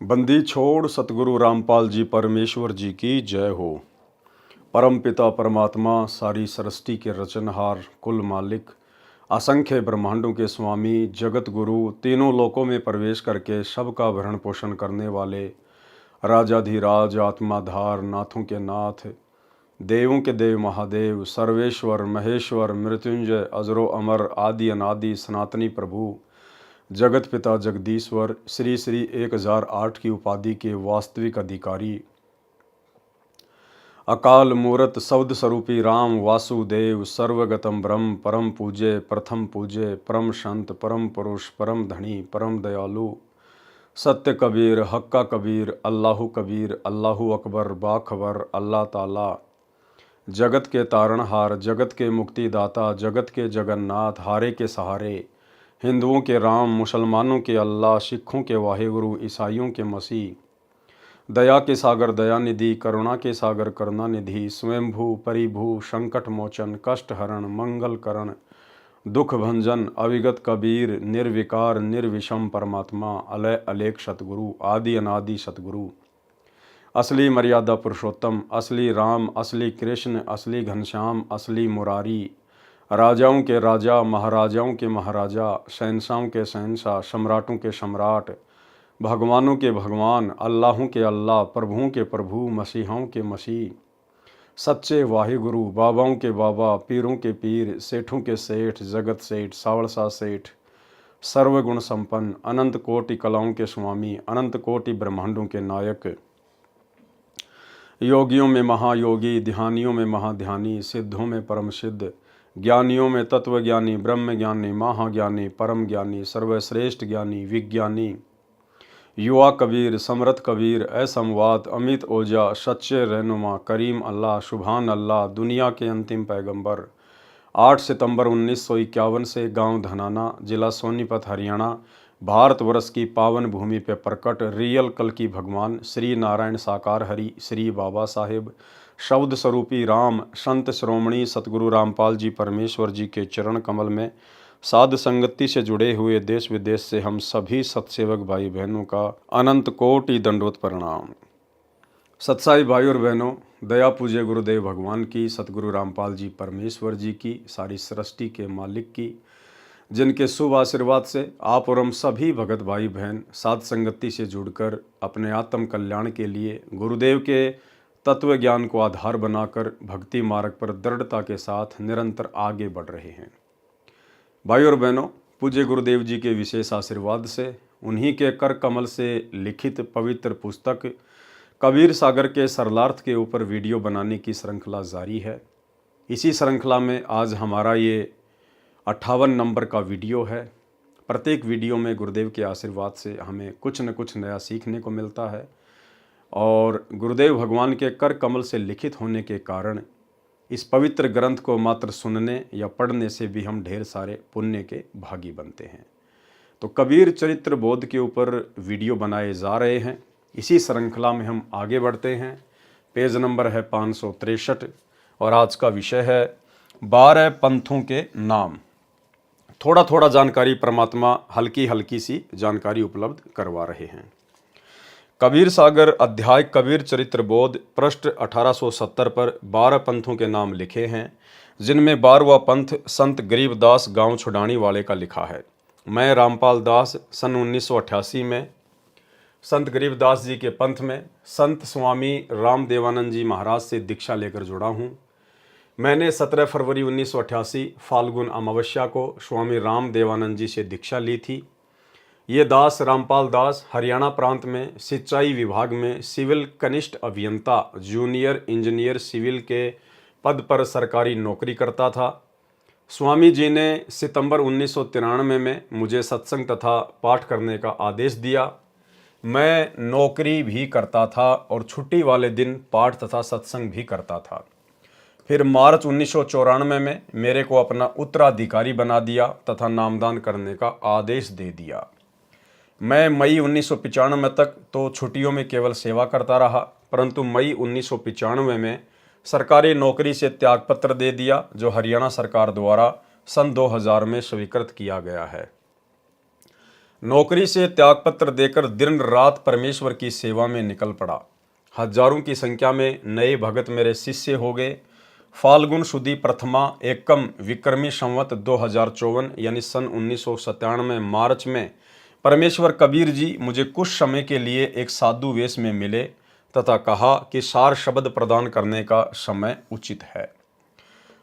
बंदी छोड़ सतगुरु रामपाल जी परमेश्वर जी की जय हो। परम पिता परमात्मा सारी सृष्टि के रचनहार कुल मालिक असंख्य ब्रह्मांडों के स्वामी जगत गुरु तीनों लोकों में प्रवेश करके सबका भरण पोषण करने वाले राजाधिराज आत्माधार नाथों के नाथ देवों के देव महादेव सर्वेश्वर महेश्वर मृत्युंजय अजरो अमर आदि अनादि सनातनी प्रभु जगत पिता जगदीश्वर श्री श्री 1008 की उपाधि के वास्तविक अधिकारी अकाल मूरत शब्द स्वरूपी राम वासुदेव सर्वगतम ब्रह्म परम पूज्य प्रथम पूज्य परम संत परम पुरुष परम धनी परम दयालु सत्य कबीर हक्का कबीर अल्लाहु कबीर अल्लाहु अकबर बाखबर अल्लाह ताला जगत के तारणहार जगत के मुक्तिदाता जगत के जगन्नाथ हारे के सहारे हिंदुओं के राम मुसलमानों के अल्लाह सिखों के वाहेगुरु ईसाइयों के मसीह दया के सागर दयानिधि करुणा के सागर करुणानिधि स्वयंभू परिभू संकट मोचन कष्ट हरण मंगल करण दुख भंजन अविगत कबीर निर्विकार निर्विषम परमात्मा अलय अलेख सतगुरु आदि अनादि सतगुरु असली मर्यादा पुरुषोत्तम असली राम असली कृष्ण असली घनश्याम असली मुरारी राजाओं के राजा महाराजाओं के महाराजा शहंशाहों के शहंशाह सम्राटों के सम्राट भगवानों के भगवान अल्लाहों के अल्लाह प्रभुओं के प्रभु मसीहों के मसीह सच्चे वाहिगुरु बाबाओं के बाबा पीरों के पीर सेठों के सेठ जगत सेठ सावड़सा सेठ सर्वगुण संपन्न अनंत कोटि कलाओं के स्वामी अनंत कोटि ब्रह्मांडों के नायक योगियों में महायोगी ध्यानियों में महाध्यानी सिद्धों में परम सिद्ध ज्ञानियों में तत्वज्ञानी ब्रह्म ज्ञानी महाज्ञानी परम ज्ञानी सर्वश्रेष्ठ ज्ञानी विज्ञानी युवा कबीर समरथ कबीर असमवाद अमित ओजा सच्चे रहनुमा करीम अल्लाह सुभान अल्लाह दुनिया के अंतिम पैगंबर 8 सितंबर 1951 से गांव धनाना जिला सोनीपत हरियाणा भारतवर्ष की पावन भूमि पर प्रकट रियल कल की भगवान श्री नारायण साकार हरि श्री बाबा साहेब शब्द स्वरूपी राम संत श्रोमणी सतगुरु रामपाल जी परमेश्वर जी के चरण कमल में साध संगति से जुड़े हुए देश विदेश से हम सभी सत्सेवक भाई बहनों का अनंत कोटि दंडवत प्रणाम। सत्साई भाई और बहनों, दया पूज्य गुरुदेव भगवान की सतगुरु रामपाल जी परमेश्वर जी की सारी सृष्टि के मालिक की जिनके शुभ आशीर्वाद से आप और हम सभी भगत भाई बहन साध संगति से जुड़कर अपने आत्म कल्याण के लिए गुरुदेव के तत्व ज्ञान को आधार बनाकर भक्ति मार्ग पर दृढ़ता के साथ निरंतर आगे बढ़ रहे हैं। भाई और बहनों, पूज्य गुरुदेव जी के विशेष आशीर्वाद से उन्हीं के कर कमल से लिखित पवित्र पुस्तक कबीर सागर के सरलार्थ के ऊपर वीडियो बनाने की श्रृंखला जारी है। इसी श्रृंखला में आज हमारा ये 58 नंबर का वीडियो है। प्रत्येक वीडियो में गुरुदेव के आशीर्वाद से हमें कुछ न कुछ नया सीखने को मिलता है और गुरुदेव भगवान के कर कमल से लिखित होने के कारण इस पवित्र ग्रंथ को मात्र सुनने या पढ़ने से भी हम ढेर सारे पुण्य के भागी बनते हैं। तो कबीर चरित्र बोध के ऊपर वीडियो बनाए जा रहे हैं। इसी श्रृंखला में हम आगे बढ़ते हैं। पेज नंबर है 563 और आज का विषय है 12 पंथों के नाम। थोड़ा थोड़ा जानकारी परमात्मा हल्की हल्की सी जानकारी उपलब्ध करवा रहे हैं। कबीर सागर अध्याय कबीर चरित्र बोध पृष्ठ 1870 पर 12 पंथों के नाम लिखे हैं, जिनमें 12वां पंथ संत गरीबदास गांव छुड़ानी वाले का लिखा है। मैं रामपाल दास सन 1988 में संत गरीबदास जी के पंथ में संत स्वामी रामदेवानंद जी महाराज से दीक्षा लेकर जुड़ा हूँ। मैंने 17 फरवरी 1988 फाल्गुन अमावस्या को स्वामी रामदेवानंद जी से दीक्षा ली थी। ये दास रामपाल दास हरियाणा प्रांत में सिंचाई विभाग में सिविल कनिष्ठ अभियंता जूनियर इंजीनियर सिविल के पद पर सरकारी नौकरी करता था। स्वामी जी ने सितंबर 1993 में मुझे सत्संग तथा पाठ करने का आदेश दिया। मैं नौकरी भी करता था और छुट्टी वाले दिन पाठ तथा सत्संग भी करता था। फिर मार्च 1994 में मेरे को अपना उत्तराधिकारी बना दिया तथा नामदान करने का आदेश दे दिया। मैं मई 1995 तक तो छुट्टियों में केवल सेवा करता रहा, परंतु मई 1995 में सरकारी नौकरी से त्यागपत्र दे दिया, जो हरियाणा सरकार द्वारा सन 2000 में स्वीकृत किया गया है। नौकरी से त्यागपत्र देकर दिन रात परमेश्वर की सेवा में निकल पड़ा। हजारों की संख्या में नए भगत मेरे शिष्य हो गए। फाल्गुन शुदी प्रथमा एकम विक्रमी संवत 2054 यानी सन 1997 मार्च में परमेश्वर कबीर जी मुझे कुछ समय के लिए एक साधु वेश में मिले तथा कहा कि सार शब्द प्रदान करने का समय उचित है।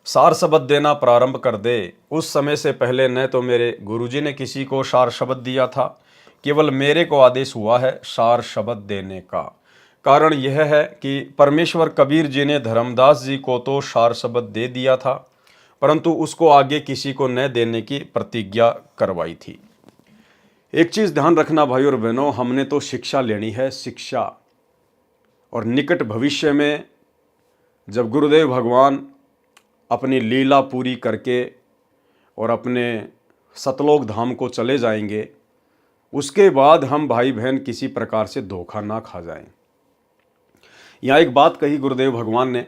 सार शब्द देना प्रारंभ कर दे। उस समय से पहले न तो मेरे गुरुजी ने किसी को सार शब्द दिया था, केवल मेरे को आदेश हुआ है सार शब्द देने का। कारण यह है कि परमेश्वर कबीर जी ने धर्मदास जी को तो सार शब्द दे दिया था, परंतु उसको आगे किसी को न देने की प्रतिज्ञा करवाई थी। एक चीज़ ध्यान रखना भाई और बहनों, हमने तो शिक्षा लेनी है, शिक्षा। और निकट भविष्य में जब गुरुदेव भगवान अपनी लीला पूरी करके और अपने सतलोक धाम को चले जाएंगे, उसके बाद हम भाई बहन किसी प्रकार से धोखा ना खा जाएं। यहाँ एक बात कही गुरुदेव भगवान ने,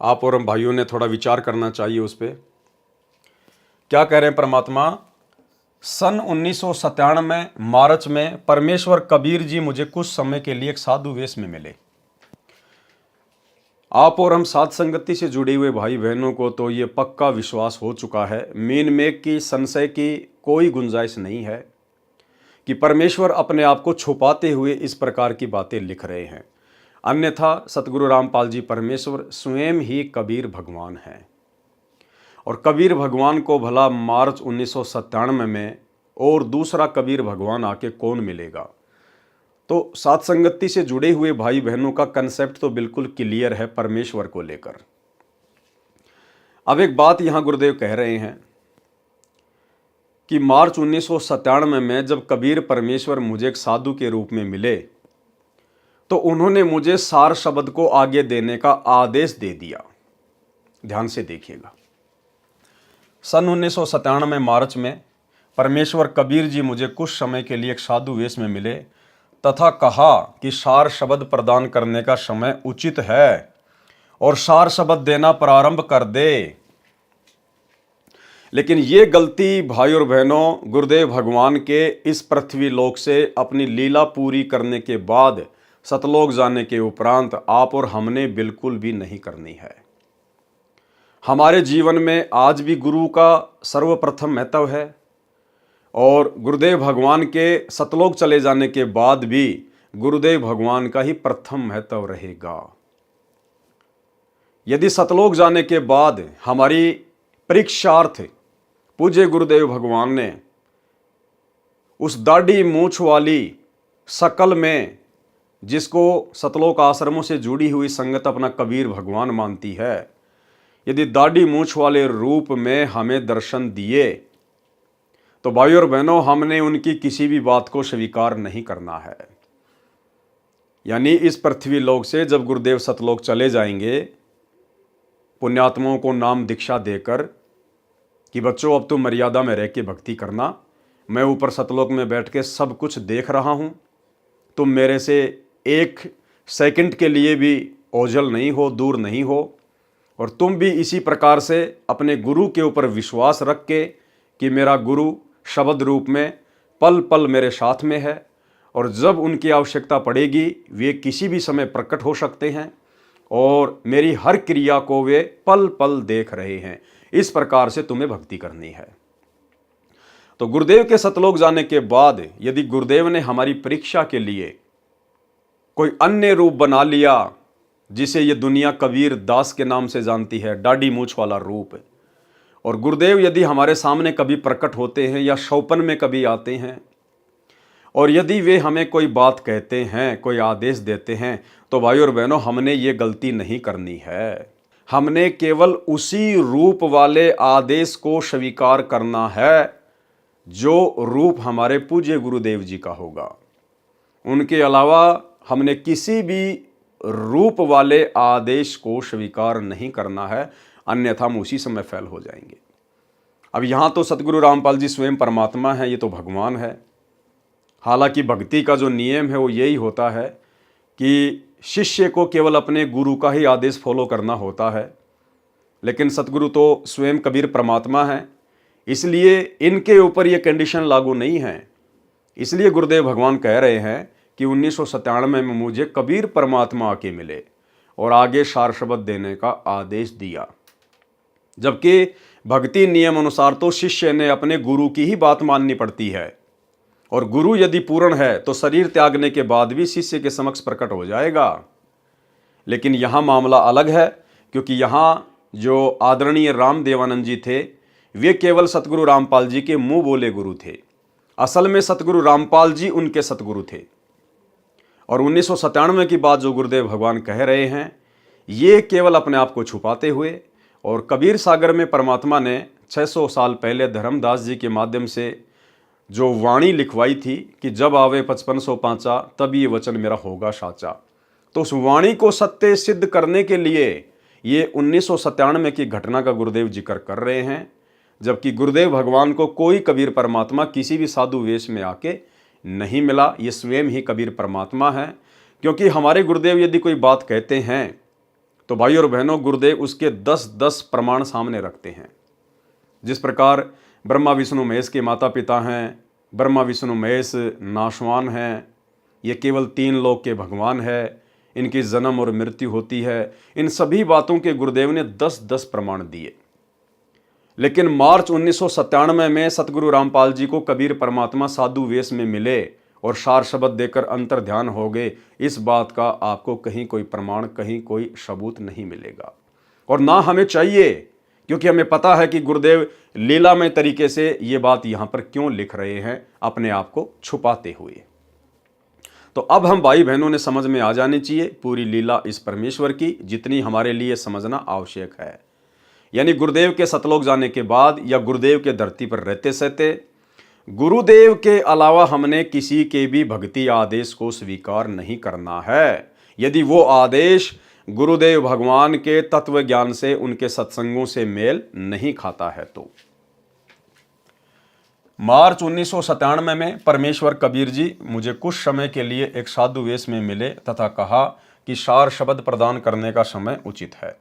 आप और हम भाइयों ने थोड़ा विचार करना चाहिए उस पर। क्या कह रहे हैं परमात्मा? सन 1997 मार्च में परमेश्वर कबीर जी मुझे कुछ समय के लिए एक साधु वेश में मिले। आप और हम साथ संगति से जुड़े हुए भाई बहनों को तो ये पक्का विश्वास हो चुका है, मीन मेघ की संशय की कोई गुंजाइश नहीं है कि परमेश्वर अपने आप को छुपाते हुए इस प्रकार की बातें लिख रहे हैं। अन्यथा सतगुरु रामपाल जी परमेश्वर स्वयं ही कबीर भगवान हैं। और कबीर भगवान को भला मार्च 1997 में और दूसरा कबीर भगवान आके कौन मिलेगा? तो साथ संगति से जुड़े हुए भाई बहनों का कंसेप्ट तो बिल्कुल क्लियर है परमेश्वर को लेकर। अब एक बात यहां गुरुदेव कह रहे हैं कि मार्च 1997 में जब कबीर परमेश्वर मुझे एक साधु के रूप में मिले तो उन्होंने मुझे सार शब्द को आगे देने का आदेश दे दिया। ध्यान से देखिएगा, सन 1997 मार्च में परमेश्वर कबीर जी मुझे कुछ समय के लिए एक साधु वेश में मिले तथा कहा कि सार शब्द प्रदान करने का समय उचित है और सार शब्द देना प्रारंभ कर दे। लेकिन ये गलती भाई और बहनों, गुरुदेव भगवान के इस पृथ्वी लोक से अपनी लीला पूरी करने के बाद सतलोक जाने के उपरांत आप और हमने बिल्कुल भी नहीं करनी है। हमारे जीवन में आज भी गुरु का सर्वप्रथम महत्व है और गुरुदेव भगवान के सतलोक चले जाने के बाद भी गुरुदेव भगवान का ही प्रथम महत्व रहेगा। यदि सतलोक जाने के बाद हमारी परीक्षार्थ पूज्य गुरुदेव भगवान ने उस दाढ़ी मूछ वाली शकल में, जिसको सतलोक आश्रमों से जुड़ी हुई संगत अपना कबीर भगवान मानती है, यदि दाढ़ी मूछ वाले रूप में हमें दर्शन दिए तो भाई और बहनों हमने उनकी किसी भी बात को स्वीकार नहीं करना है। यानी इस पृथ्वी लोक से जब गुरुदेव सतलोक चले जाएंगे, पुण्यात्माओं को नाम दीक्षा देकर कि बच्चों अब तुम मर्यादा में रह के भक्ति करना, मैं ऊपर सतलोक में बैठ के सब कुछ देख रहा हूँ, तुम मेरे से एक सेकंड के लिए भी ओझल नहीं हो, दूर नहीं हो, और तुम भी इसी प्रकार से अपने गुरु के ऊपर विश्वास रख के कि मेरा गुरु शब्द रूप में पल पल मेरे साथ में है और जब उनकी आवश्यकता पड़ेगी वे किसी भी समय प्रकट हो सकते हैं और मेरी हर क्रिया को वे पल पल देख रहे हैं। इस प्रकार से तुम्हें भक्ति करनी है। तो गुरुदेव के सतलोक जाने के बाद यदि गुरुदेव ने हमारी परीक्षा के लिए कोई अन्य रूप बना लिया, जिसे ये दुनिया कबीर दास के नाम से जानती है, दाढ़ी मूछ वाला रूप, और गुरुदेव यदि हमारे सामने कभी प्रकट होते हैं या शौपन में कभी आते हैं और यदि वे हमें कोई बात कहते हैं, कोई आदेश देते हैं, तो भाई और बहनों हमने ये गलती नहीं करनी है। हमने केवल उसी रूप वाले आदेश को स्वीकार करना है जो रूप हमारे पूज्य गुरुदेव जी का होगा। उनके अलावा हमने किसी भी रूप वाले आदेश को स्वीकार नहीं करना है, अन्यथा हम उसी समय फेल हो जाएंगे। अब यहाँ तो सतगुरु रामपाल जी स्वयं परमात्मा है, ये तो भगवान है। हालांकि भक्ति का जो नियम है वो यही होता है कि शिष्य को केवल अपने गुरु का ही आदेश फॉलो करना होता है, लेकिन सतगुरु तो स्वयं कबीर परमात्मा है, इसलिए इनके ऊपर ये कंडीशन लागू नहीं है। इसलिए गुरुदेव भगवान कह रहे हैं कि 1997 में मुझे कबीर परमात्मा आके मिले और आगे सार शब्द देने का आदेश दिया। जबकि भक्ति नियम अनुसार तो शिष्य ने अपने गुरु की ही बात माननी पड़ती है, और गुरु यदि पूर्ण है तो शरीर त्यागने के बाद भी शिष्य के समक्ष प्रकट हो जाएगा। लेकिन यहाँ मामला अलग है, क्योंकि यहाँ जो आदरणीय राम देवानंद जी थे वे केवल सतगुरु रामपाल जी के मुंह बोले गुरु थे। असल में सतगुरु रामपाल जी उनके सतगुरु थे। और 1997 की बात जो गुरुदेव भगवान कह रहे हैं ये केवल अपने आप को छुपाते हुए, और कबीर सागर में परमात्मा ने 600 साल पहले धर्मदास जी के माध्यम से जो वाणी लिखवाई थी कि जब आवे 5500 पांचा तब ये वचन मेरा होगा साचा, तो उस वाणी को सत्य सिद्ध करने के लिए ये 1997 की घटना का गुरुदेव जिक्र कर रहे हैं। जबकि गुरुदेव भगवान को कोई कबीर परमात्मा किसी भी साधु वेश में आके नहीं मिला, ये स्वयं ही कबीर परमात्मा है। क्योंकि हमारे गुरुदेव यदि कोई बात कहते हैं तो भाई और बहनों गुरुदेव उसके 10-10 प्रमाण सामने रखते हैं। जिस प्रकार ब्रह्मा विष्णु महेश के माता पिता हैं, ब्रह्मा विष्णु महेश नाशवान हैं, ये केवल 3 लोक के भगवान है, इनकी जन्म और मृत्यु होती है, इन सभी बातों के गुरुदेव ने 10-10 प्रमाण दिए। लेकिन मार्च 1997 में सतगुरु रामपाल जी को कबीर परमात्मा साधु वेश में मिले और सार शब्द देकर अंतर ध्यान हो गए, इस बात का आपको कहीं कोई प्रमाण, कहीं कोई सबूत नहीं मिलेगा। और ना हमें चाहिए, क्योंकि हमें पता है कि गुरुदेव लीलामय तरीके से ये बात यहाँ पर क्यों लिख रहे हैं, अपने आप को छुपाते हुए। तो अब हम भाई बहनों ने समझ में आ जानी चाहिए पूरी लीला इस परमेश्वर की, जितनी हमारे लिए समझना आवश्यक है। यानी गुरुदेव के सतलोक जाने के बाद या गुरुदेव के धरती पर रहते सहते गुरुदेव के अलावा हमने किसी के भी भक्ति आदेश को स्वीकार नहीं करना है, यदि वो आदेश गुरुदेव भगवान के तत्व ज्ञान से, उनके सत्संगों से मेल नहीं खाता है। तो मार्च 1997 में परमेश्वर कबीर जी मुझे कुछ समय के लिए एक साधु वेश में मिले तथा कहा कि सार शब्द प्रदान करने का समय उचित है,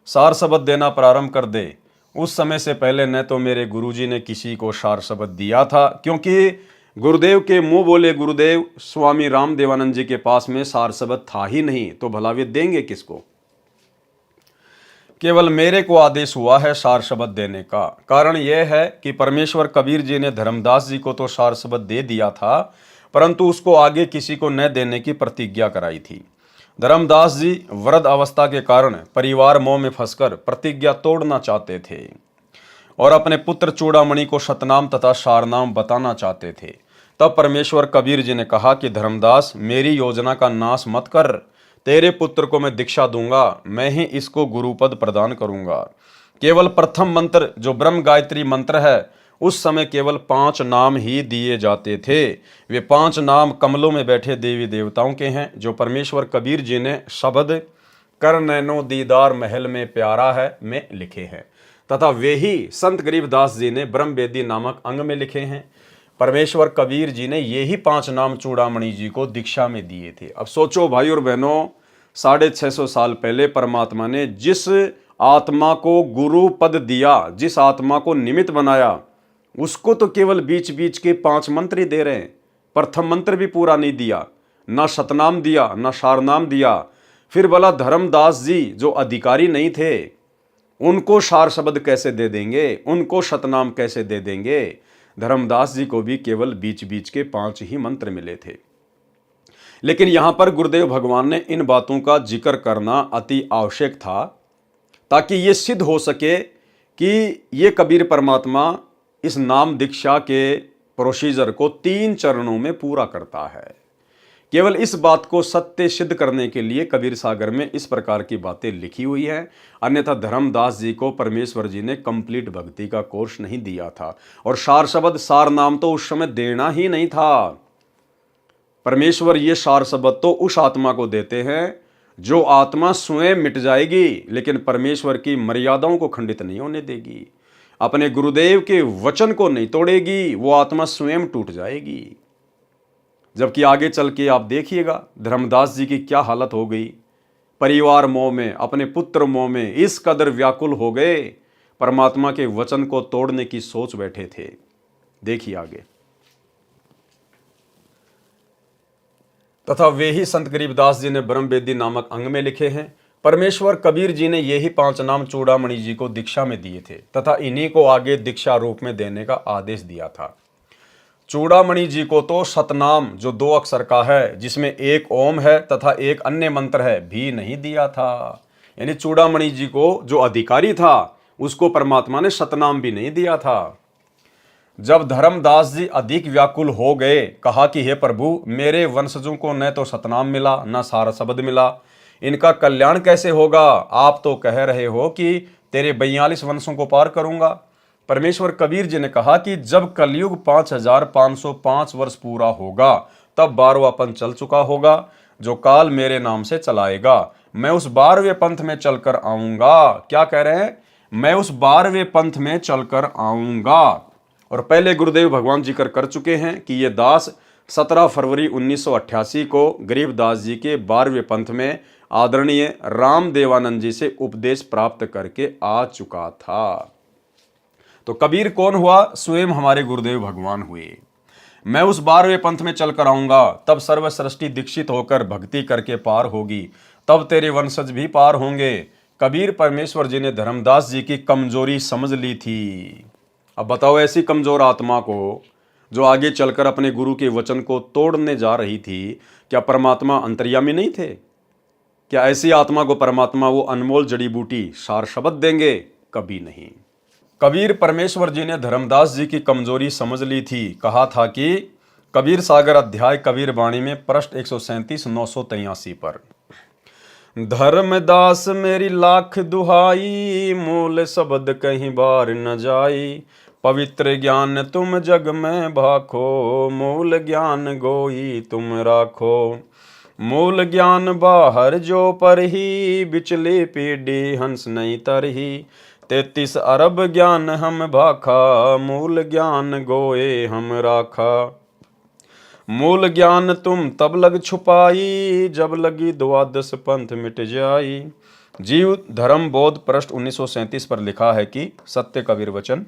सार शब्द देना प्रारंभ कर दे। उस समय से पहले न तो मेरे गुरुजी ने किसी को सार शब्द दिया था, क्योंकि गुरुदेव के मुंह बोले गुरुदेव स्वामी राम देवानंद जी के पास में सार शब्द था ही नहीं, तो भला वे देंगे किसको। केवल मेरे को आदेश हुआ है सार शब्द देने का। कारण यह है कि परमेश्वर कबीर जी ने धर्मदास जी को तो सार शब्द दे दिया था, परंतु उसको आगे किसी को न देने की प्रतिज्ञा कराई थी। धर्मदास जी वृद्ध अवस्था के कारण परिवार मोह में फंसकर प्रतिज्ञा तोड़ना चाहते थे और अपने पुत्र चूड़ामणि को सतनाम तथा सारनाम बताना चाहते थे। तब परमेश्वर कबीर जी ने कहा कि धर्मदास मेरी योजना का नाश मत कर, तेरे पुत्र को मैं दीक्षा दूंगा, मैं ही इसको गुरुपद प्रदान करूंगा। केवल प्रथम मंत्र जो ब्रह्म गायत्री मंत्र है, उस समय केवल 5 नाम ही दिए जाते थे। वे 5 नाम कमलों में बैठे देवी देवताओं के हैं, जो परमेश्वर कबीर जी ने शब्द कर नैनो दीदार महल में प्यारा है में लिखे हैं, तथा वे ही संत गरीबदास जी ने ब्रह्म वेदी नामक अंग में लिखे हैं। परमेश्वर कबीर जी ने ये ही 5 नाम चूड़ामणि जी को दीक्षा में दिए थे। अब सोचो भाई और बहनों, 650 साल पहले परमात्मा ने जिस आत्मा को गुरु पद दिया, जिस आत्मा को निमित्त बनाया, उसको तो केवल बीच बीच के 5 मंत्र ही दे रहे हैं। प्रथम मंत्र भी पूरा नहीं दिया, ना सतनाम दिया, ना सारनाम दिया। फिर भला धर्मदास जी जो अधिकारी नहीं थे, उनको सार शब्द कैसे दे देंगे, उनको सतनाम कैसे दे देंगे। धर्मदास जी को भी केवल बीच बीच के 5 ही मंत्र मिले थे। लेकिन यहां पर गुरुदेव भगवान ने इन बातों का जिक्र करना अति आवश्यक था, ताकि ये सिद्ध हो सके कि ये कबीर परमात्मा इस नाम दीक्षा के प्रोसीजर को 3 चरणों में पूरा करता है। केवल इस बात को सत्य सिद्ध करने के लिए कबीर सागर में इस प्रकार की बातें लिखी हुई हैं। अन्यथा धर्मदास जी को परमेश्वर जी ने कंप्लीट भक्ति का कोर्स नहीं दिया था, और सार शब्द सार नाम तो उस समय देना ही नहीं था। परमेश्वर ये सार शब्द तो उस आत्मा को देते हैं जो आत्मा स्वयं मिट जाएगी, लेकिन परमेश्वर की मर्यादाओं को खंडित नहीं होने देगी, अपने गुरुदेव के वचन को नहीं तोड़ेगी, वो आत्मा स्वयं टूट जाएगी। जबकि आगे चल के आप देखिएगा धर्मदास जी की क्या हालत हो गई। परिवार मोह में, अपने पुत्र मोह में इस कदर व्याकुल हो गए, परमात्मा के वचन को तोड़ने की सोच बैठे थे। देखिए आगे। तथा वे ही संत गरीबदास जी ने ब्रह्म वेदी नामक अंग में लिखे हैं। परमेश्वर कबीर जी ने यही 5 नाम चूड़ामणि जी को दीक्षा में दिए थे तथा इन्हीं को आगे दीक्षा रूप में देने का आदेश दिया था। चूड़ामणि जी को तो सतनाम जो 2 अक्षर का है, जिसमें एक ओम है तथा एक अन्य मंत्र है, भी नहीं दिया था। यानी चूड़ामणि जी को जो अधिकारी था उसको परमात्मा ने सतनाम भी नहीं दिया था। जब धर्मदास जी अधिक व्याकुल हो गए, कहा कि हे प्रभु, मेरे वंशजों को न तो सतनाम मिला न सार शब्द मिला, इनका कल्याण कैसे होगा? आप तो कह रहे हो कि तेरे 42 वंशों को पार करूंगा। परमेश्वर कबीर जी ने कहा कि जब कलयुग 5505 वर्ष पूरा होगा तब 12वां पंथ चल चुका होगा, जो काल मेरे नाम से चलाएगा। मैं उस 12वें पंथ में चलकर आऊंगा। क्या कह रहे हैं? मैं उस 12वें पंथ में चलकर आऊंगा। और पहले गुरुदेव भगवान जिक्र कर चुके हैं कि ये दास 17 फरवरी 1988 को गरीबदास जी के 12वें पंथ में आदरणीय रामदेवानंद जी से उपदेश प्राप्त करके आ चुका था। तो कबीर कौन हुआ? स्वयं हमारे गुरुदेव भगवान हुए। मैं उस 12वें पंथ में चलकर आऊंगा, तब सर्व सृष्टि दीक्षित होकर भक्ति करके पार होगी, तब तेरे वंशज भी पार होंगे। कबीर परमेश्वर जी ने धर्मदास जी की कमजोरी समझ ली थी। अब बताओ, ऐसी कमजोर आत्मा को जो आगे चलकर अपने गुरु के वचन को तोड़ने जा रही थी, क्या परमात्मा अंतर्यामी नहीं थे? क्या ऐसी आत्मा को परमात्मा वो अनमोल जड़ी बूटी सार शब्द देंगे? कभी नहीं। कबीर परमेश्वर जी ने धर्मदास जी की कमजोरी समझ ली थी। कहा था कि कबीर सागर अध्याय कबीर वाणी में पृष्ठ 137 983 पर, धर्मदास मेरी लाख दुहाई, मूल शब्द कहीं बार न जाई, पवित्र ज्ञान तुम जग में भाखो, मूल ज्ञान गोई तुम राखो। मूल ज्ञान बाहर जो पर ही, बिचली पीढ़ी हंस नहीं तरही, 33 अरब ज्ञान हम भाखा, मूल ज्ञान गोए हम राखा। मूल ज्ञान तुम तब लग छुपाई, जब लगी 12 पंथ मिट जाई। जीव धर्म बोध पृष्ठ 1937 पर लिखा है कि सत्य कबीर वचन,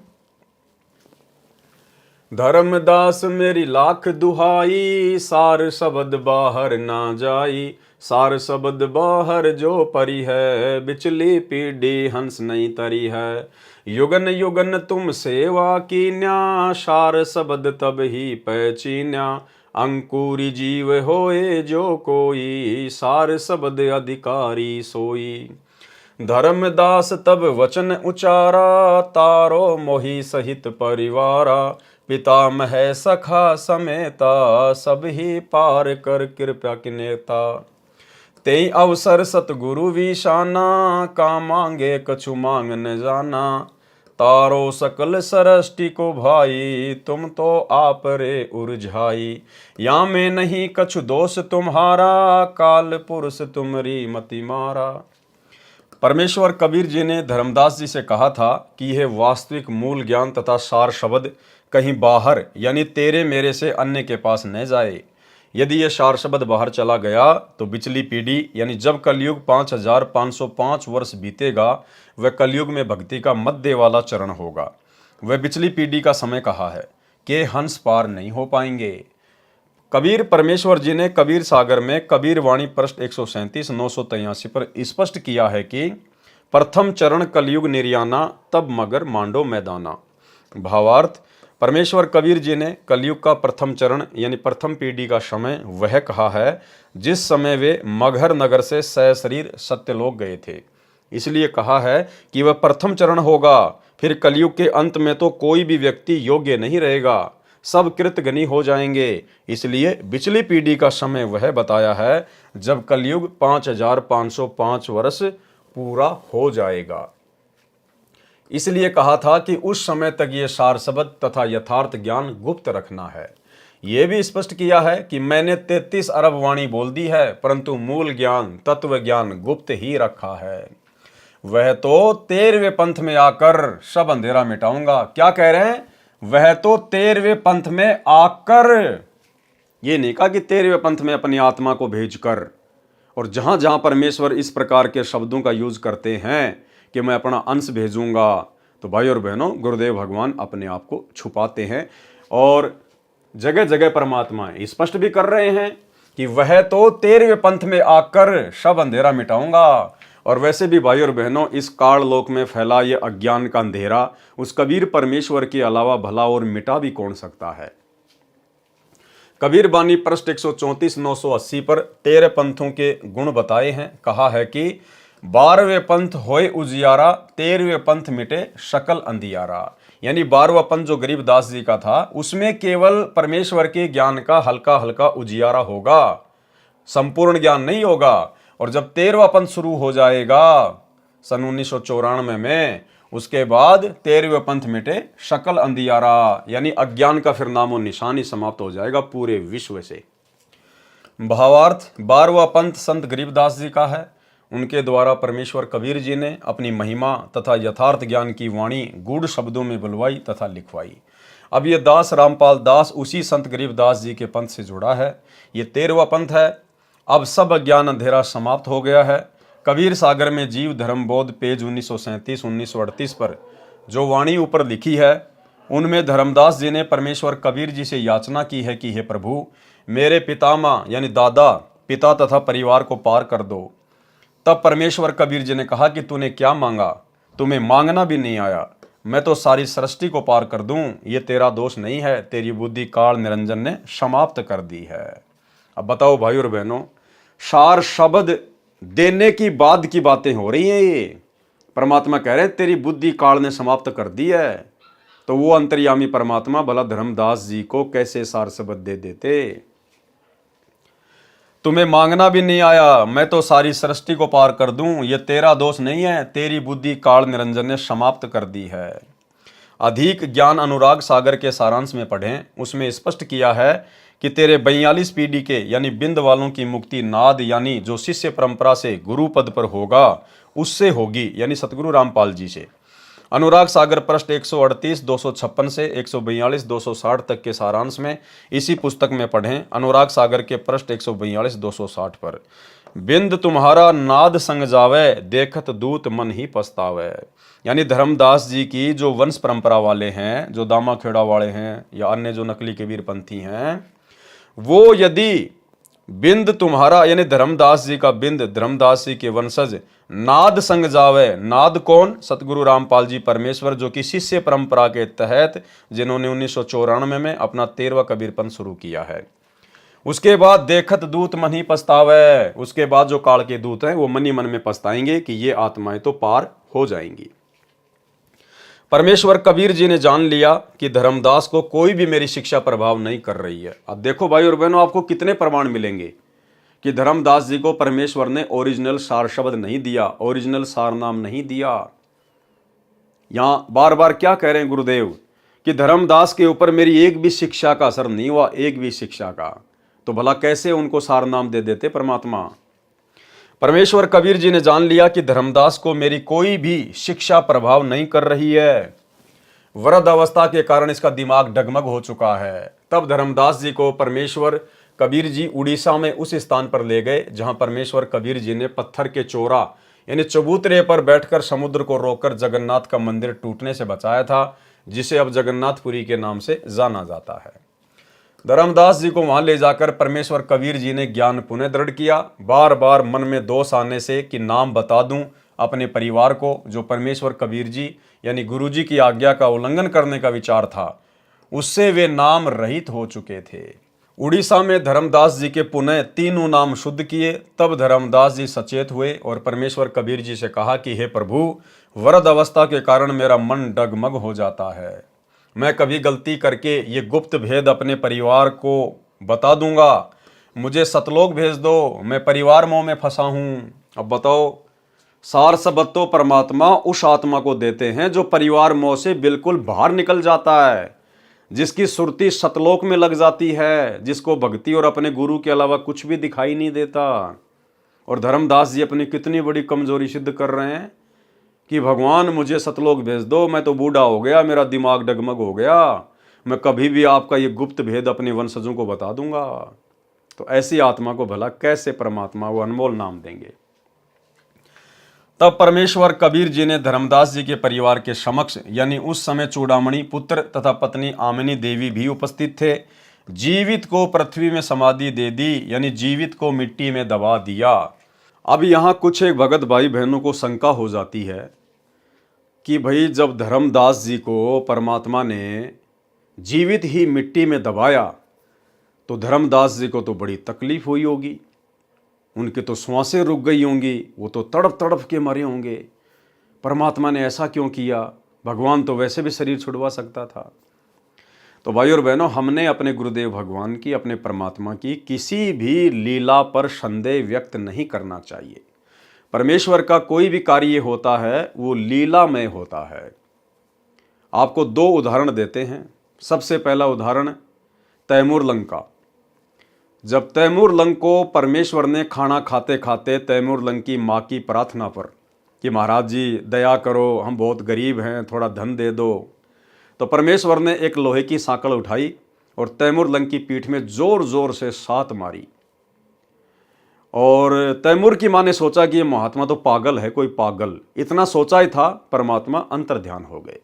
धर्मदास मेरी लाख दुहाई, सार शब्द बाहर ना जाई, सार शब्द बाहर जो परी है, बिचली पीढ़ी हंस नहीं तरी है। युगन युगन तुम सेवा कीन्या, सार शब्द तब ही पहचीन्या, अंकुरी जीव होए जो कोई, सार शब्द अधिकारी सोई। धर्मदास तब वचन उचारा, तारो मोहि सहित परिवारा, पितामह सखा समेता, सब ही पार कर कृपा के नेता। तेई अवसर सतगुरु विशाना, का मांगे कछु मांग न जाना, तारो सकल सृष्टि को भाई, तुम तो आप रे उरझाई। या में नहीं कछु दोष तुम्हारा, काल पुरुष तुमरी मति मारा। परमेश्वर कबीर जी ने धर्मदास जी से कहा था कि यह वास्तविक मूल ज्ञान तथा सार शब्द कहीं बाहर यानी तेरे मेरे से अन्य के पास न जाए। यदि यह सार शब्द बाहर चला गया तो बिचली पीढ़ी यानी जब कलयुग 5505 वर्ष बीतेगा, वह कलयुग में भक्ति का मध्य वाला चरण होगा। वह बिचली पीढ़ी का समय कहा है कि हंस पार नहीं हो पाएंगे। कबीर परमेश्वर जी ने कबीर सागर में कबीर वाणी पृष्ठ 137 983 पर स्पष्ट किया है कि प्रथम चरण कलयुग निर्याना, तब मगर मांडो मैदाना। भावार्थ, परमेश्वर कबीर जी ने कलयुग का प्रथम चरण यानी प्रथम पीढ़ी का समय वह कहा है जिस समय वे मगहर नगर से सशरीर सत्यलोक गए थे। इसलिए कहा है कि वह प्रथम चरण होगा। फिर कलयुग के अंत में तो कोई भी व्यक्ति योग्य नहीं रहेगा, सब कृतघ्नी हो जाएंगे। इसलिए बिचली पीढ़ी का समय वह बताया है जब कलयुग 5505 वर्ष पूरा हो जाएगा। इसलिए कहा था कि उस समय तक ये सार शब्द तथा यथार्थ ज्ञान गुप्त रखना है। यह भी स्पष्ट किया है कि मैंने 33 अरब वाणी बोल दी है, परंतु मूल ज्ञान तत्व ज्ञान गुप्त ही रखा है। वह तो 13वें पंथ में आकर सब अंधेरा मिटाऊंगा। क्या कह रहे हैं? वह तो 13वें पंथ में आकर, ये नहीं कहा कि 13वें पंथ में अपनी आत्मा को भेजकर। और जहां जहां परमेश्वर इस प्रकार के शब्दों का यूज करते हैं कि मैं अपना अंश भेजूंगा, तो भाई और बहनों, गुरुदेव भगवान अपने आप को छुपाते हैं और जगह जगह परमात्मा स्पष्ट भी कर रहे हैं कि वह तो 13वें पंथ में आकर सब अंधेरा मिटाऊंगा। और वैसे भी भाई और बहनों, इस काल लोक में फैला ये अज्ञान का अंधेरा उस कबीर परमेश्वर के अलावा भला और मिटा भी कौन सकता है। कबीर बानी पृष्ठ 134 980 पर 13 पंथों के गुण बताए हैं। कहा है कि 12वें पंथ होए उजियारा, 13वें पंथ मिटे शकल अंधियारा। यानी 12वां पंथ जो गरीबदास जी का था, उसमें केवल परमेश्वर के ज्ञान का हल्का हल्का उजियारा होगा, संपूर्ण ज्ञान नहीं होगा। और जब 13वां पंथ शुरू हो जाएगा सन 1994 में, उसके बाद 13वें पंथ मिटे शकल अंधियारा, यानी अज्ञान का फिर नामो निशान ही समाप्त हो जाएगा पूरे विश्व से। भावार्थ, 12वां पंथ संत गरीबदास जी का है। उनके द्वारा परमेश्वर कबीर जी ने अपनी महिमा तथा यथार्थ ज्ञान की वाणी गूढ़ शब्दों में बुलवाई तथा लिखवाई। अब ये दास रामपाल दास उसी संत गरीबदास जी के पंथ से जुड़ा है। ये 13वां पंथ है। अब सब अज्ञान अंधेरा समाप्त हो गया है। कबीर सागर में जीव धर्म बोध पेज 1937 1938 पर जो वाणी ऊपर लिखी है, उनमें धर्मदास जी ने परमेश्वर कबीर जी से याचना की है कि हे प्रभु, मेरे पितामह यानी दादा पिता तथा परिवार को पार कर दो। तब परमेश्वर कबीर जी ने कहा कि तूने क्या मांगा, तुम्हें मांगना भी नहीं आया, मैं तो सारी सृष्टि को पार कर दूं, ये तेरा दोष नहीं है, तेरी बुद्धि काल निरंजन ने समाप्त कर दी है। अब बताओ भाई और बहनों, सार शब्द देने की बाद की बातें हो रही हैं। ये परमात्मा कह रहे हैं तेरी बुद्धि काल ने समाप्त कर दी है। तो वो अंतर्यामी परमात्मा भला धर्मदास जी को कैसे सार शब्द दे देते। तुम्हें मांगना भी नहीं आया, मैं तो सारी सृष्टि को पार कर दूं, ये तेरा दोष नहीं है, तेरी बुद्धि काल निरंजन ने समाप्त कर दी है। अधिक ज्ञान अनुराग सागर के सारांश में पढ़ें, उसमें स्पष्ट किया है कि तेरे 42 पीढ़ी के यानी बिंद वालों की मुक्ति नाद यानी जो शिष्य परंपरा से गुरु पद पर होगा उससे होगी, यानी सतगुरु रामपाल जी से। अनुराग सागर पृष्ठ 138 256 से 142 260 तक के सारांश में इसी पुस्तक में पढ़ें। अनुराग सागर के पृष्ठ 142 260 पर बिंद तुम्हारा नाद संग जावे, देखत दूत मन ही पछतावे। यानी धर्मदास जी की जो वंश परंपरा वाले हैं, जो दामा खेड़ा वाले हैं या अन्य जो नकली कबीर पंथी हैं, वो यदि बिंद तुम्हारा यानी धर्मदास जी का बिंद, धर्मदास जी के वंशज नाद संग जावे। नाद कौन? सतगुरु रामपाल जी परमेश्वर, जो कि शिष्य परंपरा के तहत जिन्होंने 1994 में अपना 13वां कबीर पंथ शुरू किया है। उसके बाद देखत दूत मन ही पछतावे, उसके बाद जो काल के दूत हैं वो मन ही मन में पछताएंगे कि ये आत्माएं तो पार हो जाएंगी। परमेश्वर कबीर जी ने जान लिया कि धर्मदास को कोई भी मेरी शिक्षा प्रभाव नहीं कर रही है। अब देखो भाई और बहनों, आपको कितने प्रमाण मिलेंगे कि धर्मदास जी को परमेश्वर ने ओरिजिनल सार शब्द नहीं दिया, ओरिजिनल सार नाम नहीं दिया। यहां बार बार क्या कह रहे हैं गुरुदेव कि धर्मदास के ऊपर मेरी एक भी शिक्षा का असर नहीं हुआ, एक भी शिक्षा का। तो भला कैसे उनको सार नाम दे देते परमात्मा। परमेश्वर कबीर जी ने जान लिया कि धर्मदास को मेरी कोई भी शिक्षा प्रभाव नहीं कर रही है। वृद्ध अवस्था के कारण इसका दिमाग डगमग हो चुका है। तब धर्मदास जी को परमेश्वर कबीर जी उड़ीसा में उस स्थान पर ले गए जहां परमेश्वर कबीर जी ने पत्थर के चोरा यानी चबूतरे पर बैठकर समुद्र को रोककर जगन्नाथ का मंदिर टूटने से बचाया था, जिसे अब जगन्नाथपुरी के नाम से जाना जाता है। धर्मदास जी को वहां ले जाकर परमेश्वर कबीर जी ने ज्ञान पुनः दृढ़ किया। बार बार मन में दोष आने से कि नाम बता दूं अपने परिवार को, जो परमेश्वर कबीर जी यानी गुरु जी की आज्ञा का उल्लंघन करने का विचार था, उससे वे नाम रहित हो चुके थे। उड़ीसा में धर्मदास जी के पुनः तीनों नाम शुद्ध किए। तब धर्मदास जी सचेत हुए और परमेश्वर कबीर जी से कहा कि हे प्रभु, वृद्ध अवस्था के कारण मेरा मन डगमग हो जाता है। मैं कभी गलती करके ये गुप्त भेद अपने परिवार को बता दूंगा, मुझे सतलोक भेज दो, मैं परिवार मोह में फंसा हूं। अब बताओ, सार शब्द तो परमात्मा उस आत्मा को देते हैं जो परिवार मोह से बिल्कुल बाहर निकल जाता है, जिसकी सुरती सतलोक में लग जाती है, जिसको भक्ति और अपने गुरु के अलावा कुछ भी दिखाई नहीं देता। और धर्मदास जी अपनी कितनी बड़ी कमजोरी सिद्ध कर रहे हैं कि भगवान मुझे सतलोक भेज दो, मैं तो बूढ़ा हो गया, मेरा दिमाग डगमग हो गया, मैं कभी भी आपका ये गुप्त भेद अपने वंशजों को बता दूंगा। तो ऐसी आत्मा को भला कैसे परमात्मा वो अनमोल नाम देंगे। तब परमेश्वर कबीर जी ने धर्मदास जी के परिवार के समक्ष, यानी उस समय चूड़ामणि पुत्र तथा पत्नी आमिनी देवी भी उपस्थित थे, जीवित को पृथ्वी में समाधि दे दी, यानी जीवित को मिट्टी में दबा दिया। अब यहाँ कुछ एक भगत भाई बहनों को शंका हो जाती है कि भाई जब धर्मदास जी को परमात्मा ने जीवित ही मिट्टी में दबाया तो धर्मदास जी को तो बड़ी तकलीफ हुई होगी, उनकी तो श्वासें रुक गई होंगी, वो तो तड़प तड़प के मरे होंगे। परमात्मा ने ऐसा क्यों किया? भगवान तो वैसे भी शरीर छुड़वा सकता था। तो भाई और बहनों, हमने अपने गुरुदेव भगवान की, अपने परमात्मा की किसी भी लीला पर संदेह व्यक्त नहीं करना चाहिए। परमेश्वर का कोई भी कार्य होता है वो लीलामय होता है। आपको दो उदाहरण देते हैं। सबसे पहला उदाहरण तैमूर लंग का। जब तैमूर लंग को परमेश्वर ने खाना खाते खाते तैमूर लंग की माँ की प्रार्थना पर कि महाराज जी दया करो, हम बहुत गरीब हैं, थोड़ा धन दे दो, तो परमेश्वर ने एक लोहे की सांकल उठाई और तैमूर लंग की पीठ में जोर जोर से सात मारी। और तैमूर की माँ ने सोचा कि ये महात्मा तो पागल है, कोई पागल, इतना सोचा ही था, परमात्मा अंतर्ध्यान हो गए।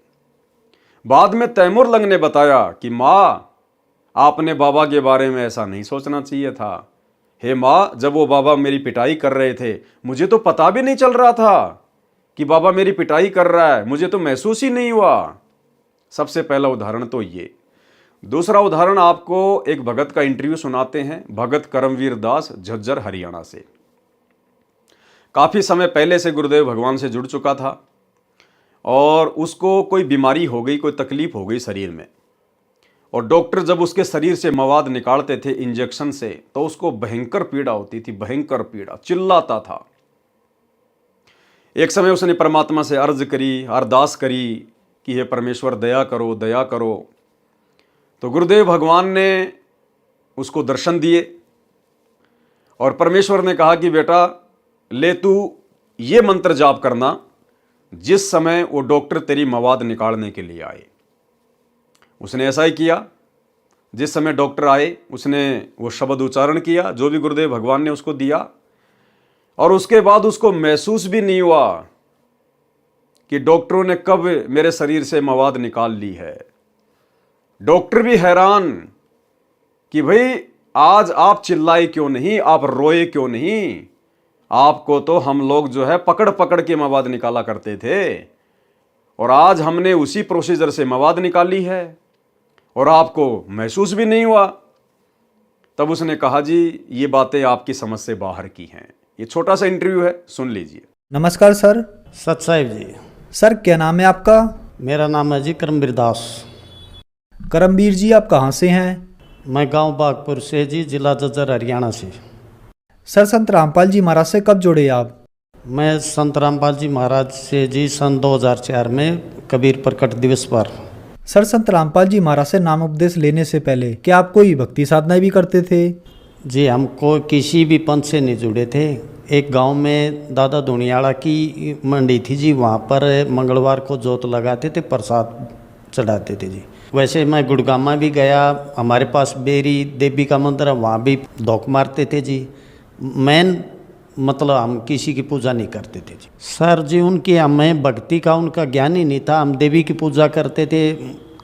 बाद में तैमूर लंग ने बताया कि माँ, आपने बाबा के बारे में ऐसा नहीं सोचना चाहिए था। हे माँ, जब वो बाबा मेरी पिटाई कर रहे थे, मुझे तो पता भी नहीं चल रहा था कि बाबा मेरी पिटाई कर रहा है, मुझे तो महसूस ही नहीं हुआ। सबसे पहला उदाहरण तो ये। दूसरा उदाहरण आपको एक भगत का इंटरव्यू सुनाते हैं, भगत करमवीर दास, झज्जर, हरियाणा से। काफ़ी समय पहले से गुरुदेव भगवान से जुड़ चुका था और उसको कोई बीमारी हो गई, कोई तकलीफ हो गई शरीर में, और डॉक्टर जब उसके शरीर से मवाद निकालते थे इंजेक्शन से तो उसको भयंकर पीड़ा होती थी, भयंकर पीड़ा, चिल्लाता था। एक समय उसने परमात्मा से अर्ज करी, अरदास करी कि हे परमेश्वर दया करो, दया करो। तो गुरुदेव भगवान ने उसको दर्शन दिए और परमेश्वर ने कहा कि बेटा ले तू ये मंत्र जाप करना जिस समय वो डॉक्टर तेरी मवाद निकालने के लिए आए। उसने ऐसा ही किया। जिस समय डॉक्टर आए उसने वो शब्द उच्चारण किया जो भी गुरुदेव भगवान ने उसको दिया, और उसके बाद उसको महसूस भी नहीं हुआ कि डॉक्टरों ने कब मेरे शरीर से मवाद निकाल ली है। डॉक्टर भी हैरान कि भाई आज आप चिल्लाए क्यों नहीं, आप रोए क्यों नहीं, आपको तो हम लोग जो है पकड़ पकड़ के मवाद निकाला करते थे और आज हमने उसी प्रोसीजर से मवाद निकाली है और आपको महसूस भी नहीं हुआ। तब उसने कहा जी ये बातें आपकी समझ से बाहर की हैं। ये छोटा सा इंटरव्यू है, सुन लीजिए। नमस्कार सर। सत साहिब जी। सर क्या नाम है आपका? मेरा नाम है जी करमवीर दास। करमवीर जी आप कहाँ से हैं? मैं गांव बागपुर से जी, जिला झज्जर, हरियाणा से। सर संत रामपाल जी महाराज से कब जुड़े आप? मैं संत रामपाल जी महाराज से जी सन 2004 में कबीर प्रकट दिवस पर। सर संत रामपाल जी महाराज से नाम उपदेश लेने से पहले क्या आप कोई भक्ति साधना भी करते थे? जी हमको किसी भी पंथ से नहीं जुड़े थे। एक गांव में दादा दुनियाड़ा की मंडी थी जी, वहाँ पर मंगलवार को जोत लगाते थे, प्रसाद चढ़ाते थे जी। वैसे मैं गुड़गामा भी गया, हमारे पास बेरी देवी का मंदिर है, वहाँ भी धोख मारते थे जी। मेन मतलब हम किसी की पूजा नहीं करते थे जी। सर जी उनकी हमें भक्ति का उनका ज्ञान ही नहीं था। हम देवी की पूजा करते थे,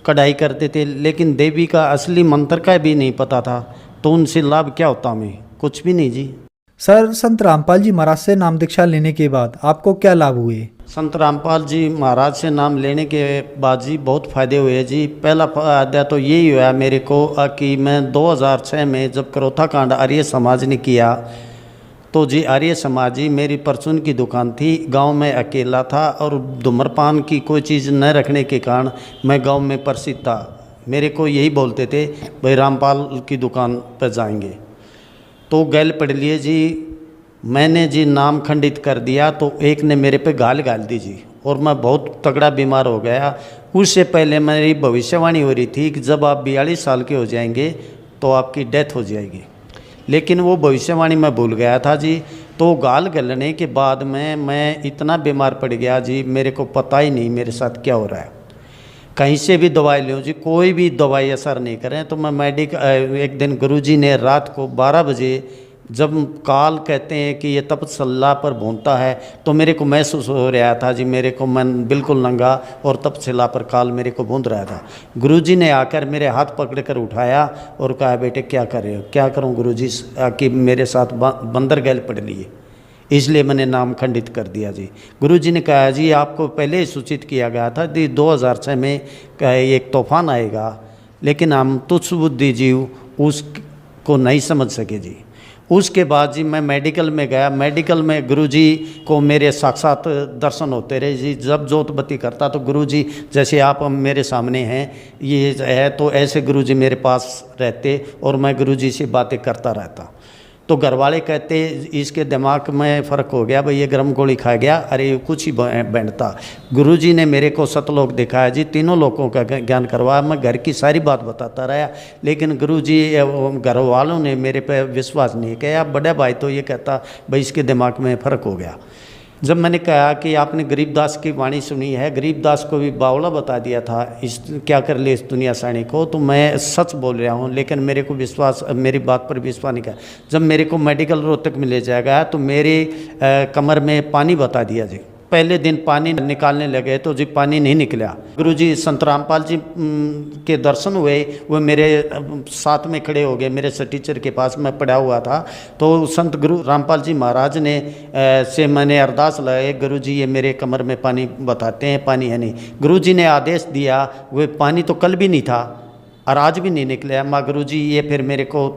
कढ़ाई करते थे, लेकिन देवी का असली मंत्र का भी नहीं पता था। तो उनसे लाभ क्या होता हमें? कुछ भी नहीं जी। सर संत रामपाल जी महाराज से नाम दीक्षा लेने के बाद आपको क्या लाभ हुए? संत रामपाल जी महाराज से नाम लेने के बाद जी बहुत फ़ायदे हुए जी। पहला फायदा तो यही हुआ मेरे को कि मैं 2006 में जब करोथा कांड आर्य समाज ने किया तो जी आर्य समाज जी मेरी परचून की दुकान थी, गांव में अकेला था और धूम्रपान की कोई चीज़ न रखने के कारण मैं गांव में प्रसिद्ध था। मेरे को यही बोलते थे भाई रामपाल की दुकान पर जाएंगे, तो गैल पढ़ लिए जी। मैंने जी नाम खंडित कर दिया तो एक ने मेरे पे गाल दी जी और मैं बहुत तगड़ा बीमार हो गया। उससे पहले मेरी भविष्यवाणी हो रही थी कि जब आप 42 साल के हो जाएंगे तो आपकी डेथ हो जाएगी, लेकिन वो भविष्यवाणी मैं भूल गया था जी। तो गाल गलने के बाद में मैं इतना बीमार पड़ गया जी, मेरे को पता ही नहीं मेरे साथ क्या हो रहा है। कहीं से भी दवाई लूँ जी, कोई भी दवाई असर नहीं करें। तो मैं एक दिन गुरुजी ने रात को 12 बजे जब काल कहते हैं कि ये तपशिला पर भूनता है, तो मेरे को महसूस हो रहा था जी, मेरे को मन बिल्कुल नंगा और तपशिला पर काल मेरे को भून रहा था। गुरुजी ने आकर मेरे हाथ पकड़ कर उठाया और कहा, बेटे क्या कर रहे हो? क्या करूं गुरुजी, कि मेरे साथ बंदर गैल पड़ लिए, इसलिए मैंने नाम खंडित कर दिया जी। गुरुजी ने कहा, जी आपको पहले ही सूचित किया गया था कि 2006 में एक तूफान आएगा, लेकिन हम तुच्छ बुद्धि जीव उसको नहीं समझ सके जी। उसके बाद जी मैं मेडिकल में गया। मेडिकल में गुरुजी को मेरे साक्षात दर्शन होते रहे जी। जब जोतबत्ती करता तो गुरुजी जैसे आप मेरे सामने हैं ये है, तो ऐसे गुरुजी मेरे पास रहते और मैं गुरुजी से बातें करता रहता। तो घर वाले कहते इसके दिमाग में फ़र्क हो गया, भाई ये गर्म गोली खा गया, अरे ये कुछ ही बैंडता। गुरुजी ने मेरे को सतलोक दिखाया जी, तीनों लोगों का ज्ञान करवाया। मैं घर की सारी बात बताता रहा, लेकिन गुरुजी घर वालों ने मेरे पे विश्वास नहीं किया। बड़ा भाई तो ये कहता भाई इसके दिमाग में फ़र्क हो गया। जब मैंने कहा कि आपने गरीबदास की वाणी सुनी है, गरीबदास को भी बावला बता दिया था, इस क्या कर ले इस दुनिया साणी को, तो मैं सच बोल रहा हूँ, लेकिन मेरे को विश्वास, मेरी बात पर विश्वास नहीं किया। जब मेरे को मेडिकल रोहतक में ले जाया गया तो मेरे कमर में पानी बता दिया जी। पहले दिन पानी निकालने लगे तो जी पानी नहीं निकला। गुरुजी संत रामपाल जी के दर्शन हुए, वो मेरे साथ में खड़े हो गए, मेरे टीचर के पास मैं पड़ा हुआ था। तो संत गुरु रामपाल जी महाराज ने से मैंने अरदास लगाई, गुरुजी ये मेरे कमर में पानी बताते हैं, पानी है नहीं। गुरुजी ने आदेश दिया, वो पानी तो कल भी नहीं था और आज भी नहीं निकला। माँ गुरुजी ये फिर मेरे को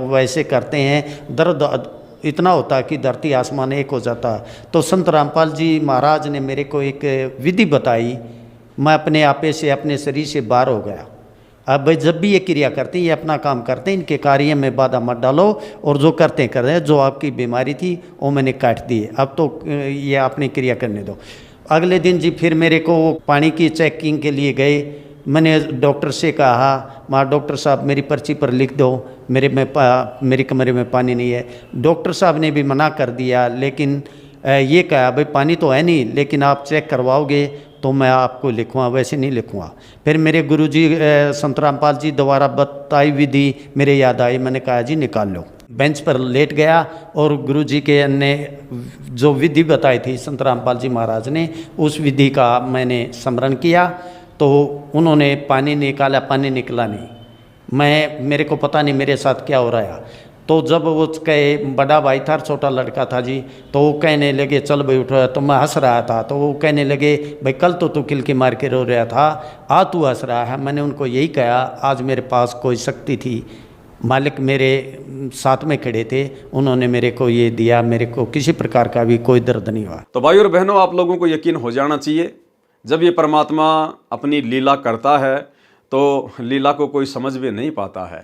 वैसे करते हैं, दर्द इतना होता कि धरती आसमान एक हो जाता। तो संत रामपाल जी महाराज ने मेरे को एक विधि बताई, मैं अपने आपे से, अपने शरीर से बाहर हो गया। अब भाई जब भी ये क्रिया करते हैं, ये अपना काम करते हैं, इनके कार्य में बाधा मत डालो, और जो करते हैं कर रहे हैं। जो आपकी बीमारी थी वो मैंने काट दी, अब तो ये अपनी क्रिया करने दो। अगले दिन जी फिर मेरे को पानी की चेकिंग के लिए गए। मैंने डॉक्टर से कहा, माँ डॉक्टर साहब मेरी पर्ची पर लिख दो, मेरे कमरे में पानी नहीं है। डॉक्टर साहब ने भी मना कर दिया, लेकिन ये कहा भाई पानी तो है नहीं, लेकिन आप चेक करवाओगे तो मैं आपको लिखूँगा, वैसे नहीं लिखूँगा। फिर मेरे गुरुजी संत रामपाल जी द्वारा बताई विधि मेरे याद आई। मैंने कहा जी निकाल लो। बेंच पर लेट गया और गुरुजी के ने जो विधि बताई थी संत रामपाल जी महाराज ने, उस विधि का मैंने स्मरण किया। तो उन्होंने पानी निकाला, पानी निकला नहीं। मेरे को पता नहीं मेरे साथ क्या हो रहा है। तो जब वो कहे, बड़ा भाई था, छोटा लड़का था जी, तो वो कहने लगे चल भाई उठ। तो मैं हंस रहा था, तो वो कहने लगे भाई कल तो तू किलकी मार के रो रहा था, आज तू हंस रहा है। मैंने उनको यही कहा, आज मेरे पास कोई शक्ति थी, मालिक मेरे साथ में खड़े थे, उन्होंने मेरे को ये दिया, मेरे को किसी प्रकार का भी कोई दर्द नहीं हुआ। तो भाई और बहनों, आप लोगों को यकीन हो जाना चाहिए, जब ये परमात्मा अपनी लीला करता है तो लीला को कोई समझ भी नहीं पाता है।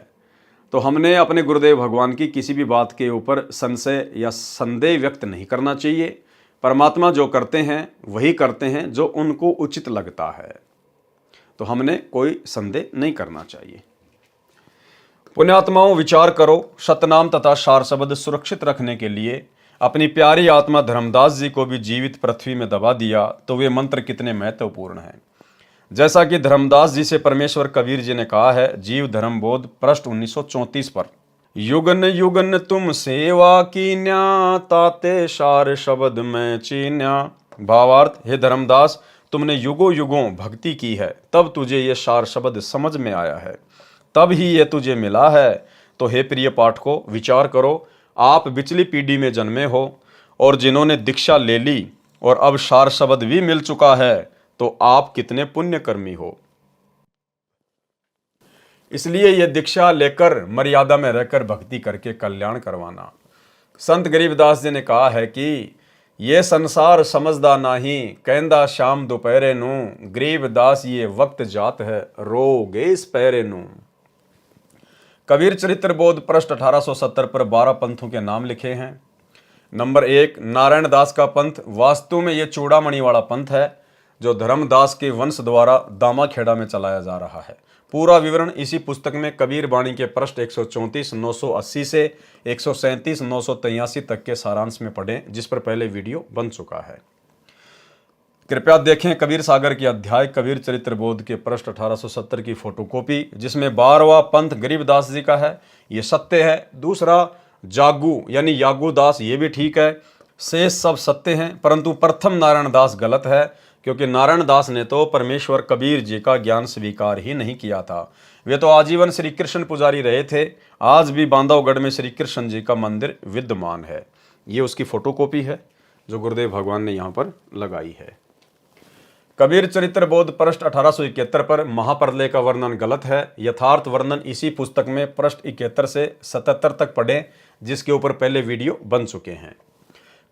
तो हमने अपने गुरुदेव भगवान की किसी भी बात के ऊपर संशय या संदेह व्यक्त नहीं करना चाहिए। परमात्मा जो करते हैं वही करते हैं जो उनको उचित लगता है, तो हमने कोई संदेह नहीं करना चाहिए। पुण्यात्माओं, विचार करो, सतनाम तथा सार शब्द सुरक्षित रखने के लिए अपनी प्यारी आत्मा धर्मदास जी को भी जीवित पृथ्वी में दबा दिया, तो वे मंत्र कितने महत्वपूर्ण हैं। जैसा कि धर्मदास जी से परमेश्वर कबीर जी ने कहा है, जीव धर्म बोध पृष्ठ 1934 पर, युगन युगन तुम सेवा कीन्या, ताते सार शब्द में चीन्या। भावार्थ, हे धर्मदास, तुमने युगों युगों भक्ति की है, तब तुझे ये सार शब्द समझ में आया है, तब ही ये तुझे मिला है। तो हे प्रिय पाठकों, विचार करो, आप पिछली पीढ़ी में जन्मे हो और जिन्होंने दीक्षा ले ली और अब सार शब्द भी मिल चुका है, तो आप कितने पुण्यकर्मी हो। इसलिए ये दीक्षा लेकर मर्यादा में रहकर भक्ति करके कल्याण करवाना। संत गरीबदास जी ने कहा है कि ये संसार समझदा नाही, कहंदा शाम दोपहरे नू, गरीबदास ये वक्त जात है, रो गए इस पैरे नू। कबीर चरित्र बोध पृष्ठ 1870 पर 12 पंथों के नाम लिखे हैं। नंबर 1, नारायण दास का पंथ। वास्तु में ये चूड़ामणि वाला पंथ है जो धर्मदास के वंश द्वारा दामाखेड़ा में चलाया जा रहा है। पूरा विवरण इसी पुस्तक में कबीर बाणी के पृष्ठ 134 980 से 137 983 तक के सारांश में पढ़ें, जिस पर पहले वीडियो बन चुका है। कृपया देखें कबीर सागर की अध्याय कबीर चरित्र बोध के पृष्ठ 1870 की फोटोकॉपी, जिसमें 12वां पंथ गरीबदास जी का है, ये सत्य है। दूसरा, जागू यानी यागूदास ये भी ठीक है, शेष सब सत्य हैं, परंतु प्रथम नारायण दास गलत है, क्योंकि नारायण दास ने तो परमेश्वर कबीर जी का ज्ञान स्वीकार ही नहीं किया था। वे तो आजीवन श्री कृष्ण पुजारी रहे थे। आज भी बांधवगढ़ में श्री कृष्ण जी का मंदिर विद्यमान है। ये उसकी फोटोकॉपी है जो गुरुदेव भगवान ने यहाँ पर लगाई है। कबीर चरित्र बोध पृष्ठ 1871 पर महाप्रलय का वर्णन गलत है। यथार्थ वर्णन इसी पुस्तक में पृष्ठ 71 से 77 तक पढ़ें, जिसके ऊपर पहले वीडियो बन चुके हैं।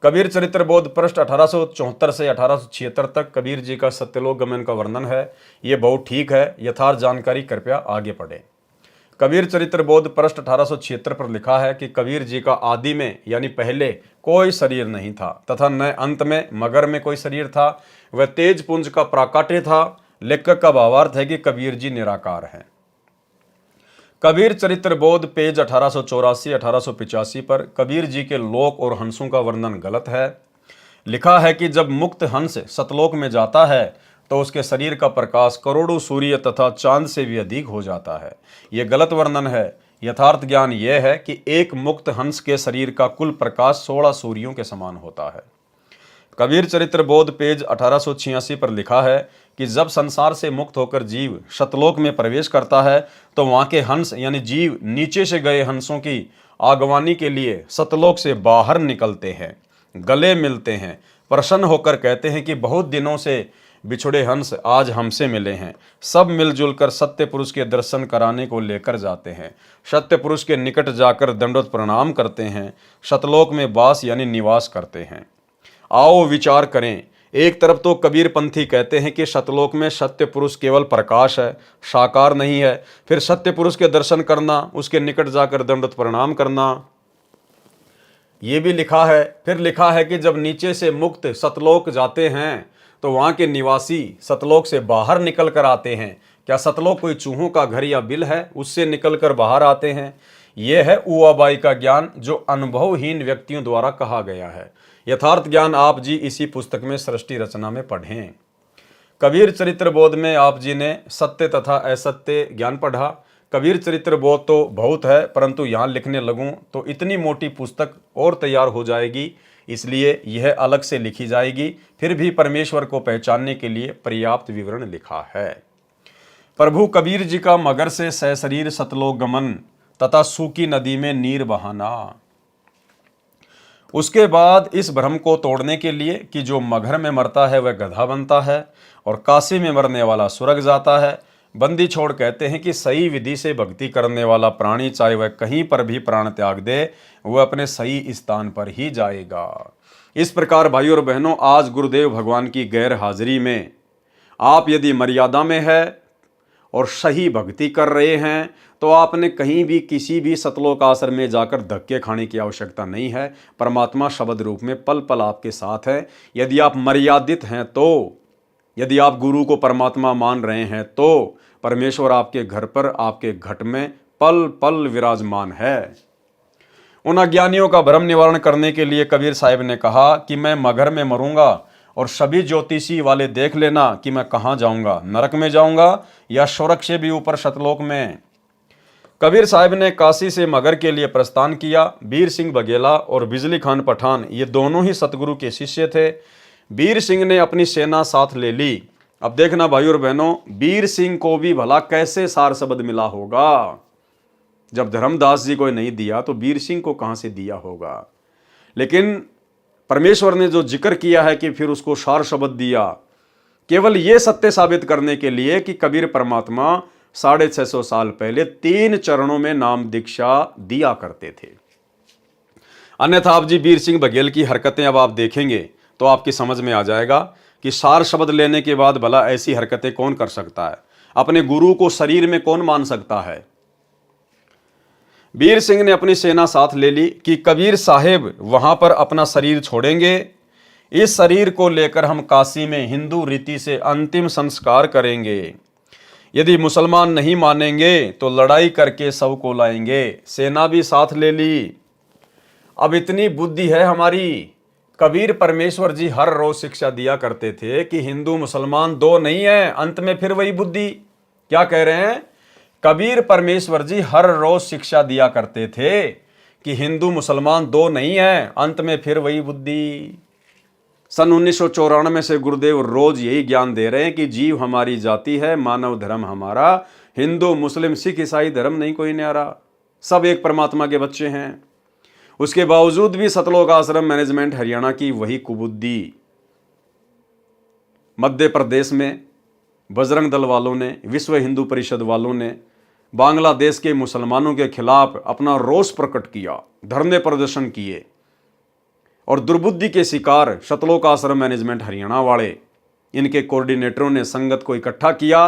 कबीर चरित्र बोध पृष्ठ 1874 से 1876 तक कबीर जी का सत्यलोक गमन का वर्णन है। ये बहुत ठीक है। यथार्थ जानकारी कृपया आगे पढ़ें। कबीर चरित्र बोध पृष्ठ 1876 पर लिखा है कि कबीर जी का आदि में यानी पहले कोई शरीर नहीं था तथा न अंत में मगर में कोई शरीर था। वह तेज पुंज का प्राकट्य था। लेखक का भावार्थ है कि कबीर जी निराकार हैं। कबीर चरित्र बोध पेज 1884-1885 पर कबीर जी के लोक और हंसों का वर्णन गलत है। लिखा है कि जब मुक्त हंस सतलोक में जाता है तो उसके शरीर का प्रकाश करोड़ों सूर्य तथा चांद से भी अधिक हो जाता है। यह गलत वर्णन है। यथार्थ ज्ञान यह है कि एक मुक्त हंस के शरीर का कुल प्रकाश 16 सूर्यों के समान होता है। कबीर चरित्र बोध पेज 1886 पर लिखा है कि जब संसार से मुक्त होकर जीव शतलोक में प्रवेश करता है तो वहाँ के हंस यानी जीव नीचे से गए हंसों की आगवानी के लिए सतलोक से बाहर निकलते हैं, गले मिलते हैं, प्रसन्न होकर कहते हैं कि बहुत दिनों से बिछुड़े हंस आज हमसे मिले हैं। सब मिलजुल कर सत्य पुरुष के दर्शन कराने को लेकर जाते हैं। सत्य पुरुष के निकट जाकर दंडवत प्रणाम करते हैं। शतलोक में वास यानी निवास करते हैं। आओ विचार करें। एक तरफ तो कबीर पंथी कहते हैं कि शतलोक में सत्य पुरुष केवल प्रकाश है, साकार नहीं है। फिर सत्य पुरुष के दर्शन करना, उसके निकट जाकर दंडवत प्रणाम करना, ये भी लिखा है। फिर लिखा है कि जब नीचे से मुक्त सतलोक जाते हैं तो वहाँ के निवासी सतलोक से बाहर निकल कर आते हैं। क्या सतलोक कोई चूहों का घर या बिल है? उससे निकल कर बाहर आते हैं। यह है उआबाई का ज्ञान जो अनुभवहीन व्यक्तियों द्वारा कहा गया है। यथार्थ ज्ञान आप जी इसी पुस्तक में सृष्टि रचना में पढ़ें। कबीर चरित्र बोध में आप जी ने सत्य तथा असत्य ज्ञान पढ़ा। कबीर चरित्र बोध तो बहुत है, परंतु यहाँ लिखने लगूं तो इतनी मोटी पुस्तक और तैयार हो जाएगी, इसलिए यह अलग से लिखी जाएगी। फिर भी परमेश्वर को पहचानने के लिए पर्याप्त विवरण लिखा है। प्रभु कबीर जी का मगर से सशरीर सतलोक गमन तथा सूखी नदी में नीर बहाना। उसके बाद इस भ्रम को तोड़ने के लिए कि जो मगर में मरता है वह गधा बनता है और काशी में मरने वाला स्वर्ग जाता है, बंदी छोड़ कहते हैं कि सही विधि से भक्ति करने वाला प्राणी चाहे वह कहीं पर भी प्राण त्याग दे, वह अपने सही स्थान पर ही जाएगा। इस प्रकार भाइयों और बहनों, आज गुरुदेव भगवान की गैर हाजिरी में आप यदि मर्यादा में है और सही भक्ति कर रहे हैं तो आपने कहीं भी किसी भी सतलोक आश्रम में जाकर धक्के खाने की आवश्यकता नहीं है। परमात्मा शब्द रूप में पल पल आपके साथ है। यदि आप मर्यादित हैं तो, यदि आप गुरु को परमात्मा मान रहे हैं तो परमेश्वर आपके घर पर, आपके घट में पल पल विराजमान है। उन अज्ञानियों का भ्रम निवारण करने के लिए कबीर साहिब ने कहा कि मैं मगर में मरूंगा और सभी ज्योतिषी वाले देख लेना कि मैं कहाँ जाऊंगा, नरक में जाऊंगा या स्वर्ग से भी ऊपर शतलोक में। कबीर साहिब ने काशी से मगर के लिए प्रस्थान किया। वीर सिंह बघेला और बिजली खान पठान ये दोनों ही सतगुरु के शिष्य थे। वीर सिंह ने अपनी सेना साथ ले ली। अब देखना भाइयों और बहनों, वीर सिंह को भी भला कैसे सार शब्द मिला होगा। जब धर्मदास जी को नहीं दिया तो वीर सिंह को कहां से दिया होगा। लेकिन परमेश्वर ने जो जिक्र किया है कि फिर उसको सार शब्द दिया, केवल यह सत्य साबित करने के लिए कि कबीर परमात्मा 650 साल पहले 3 चरणों में नाम दीक्षा दिया करते थे। अन्यथा आप जी वीर सिंह बघेल की हरकतें अब आप देखेंगे तो आपकी समझ में आ जाएगा कि सार शब्द लेने के बाद भला ऐसी हरकतें कौन कर सकता है। अपने गुरु को शरीर में कौन मान सकता है। वीर सिंह ने अपनी सेना साथ ले ली कि कबीर साहेब वहां पर अपना शरीर छोड़ेंगे। इस शरीर को लेकर हम काशी में हिंदू रीति से अंतिम संस्कार करेंगे। यदि मुसलमान नहीं मानेंगे तो लड़ाई करके सब को लाएंगे। सेना भी साथ ले ली। अब इतनी बुद्धि है हमारी। कबीर परमेश्वर जी हर रोज शिक्षा दिया करते थे कि हिंदू मुसलमान दो नहीं है। अंत में फिर वही बुद्धि क्या कह रहे हैं। कबीर परमेश्वर जी हर रोज शिक्षा दिया करते थे कि हिंदू मुसलमान दो नहीं है, अंत में फिर वही बुद्धि। सन 1994 से गुरुदेव रोज यही ज्ञान दे रहे हैं कि जीव हमारी जाति है, मानव धर्म हमारा, हिंदू मुस्लिम सिख ईसाई धर्म नहीं कोई न्यारा, सब एक परमात्मा के बच्चे हैं। उसके बावजूद भी सतलोक आश्रम मैनेजमेंट हरियाणा की वही कुबुद्धि। मध्य प्रदेश में बजरंग दल वालों ने, विश्व हिंदू परिषद वालों ने बांग्लादेश के मुसलमानों के खिलाफ अपना रोष प्रकट किया, धरने प्रदर्शन किए और दुर्बुद्धि के शिकार सतलोक आश्रम मैनेजमेंट हरियाणा वाले, इनके कोऑर्डिनेटरों ने संगत को इकट्ठा किया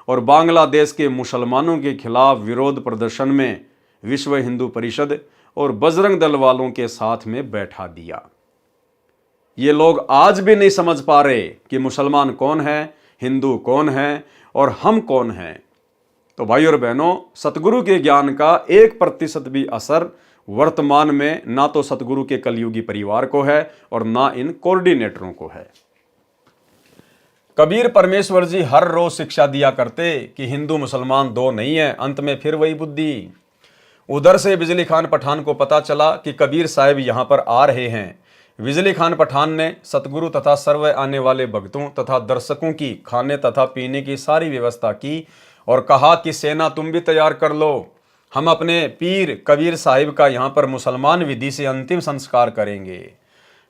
और बांग्लादेश के मुसलमानों के खिलाफ विरोध प्रदर्शन में विश्व हिंदू परिषद और बजरंग दल वालों के साथ में बैठा दिया। ये लोग आज भी नहीं समझ पा रहे कि मुसलमान कौन है, हिंदू कौन है और हम कौन हैं। तो भाई और बहनों, सतगुरु के ज्ञान का 1% भी असर वर्तमान में ना तो सतगुरु के कलयुगी परिवार को है और ना इन कोऑर्डिनेटरों को है। कबीर परमेश्वर जी हर रोज शिक्षा दिया करते कि हिंदू मुसलमान दो नहीं है, अंत में फिर वही बुद्धि। उधर से बिजली खान पठान को पता चला कि कबीर साहब यहां पर आ रहे हैं। बिजली खान पठान ने सतगुरु तथा सर्व आने वाले भक्तों तथा दर्शकों की खाने तथा पीने की सारी व्यवस्था की और कहा कि सेना तुम भी तैयार कर लो, हम अपने पीर कबीर साहिब का यहाँ पर मुसलमान विधि से अंतिम संस्कार करेंगे।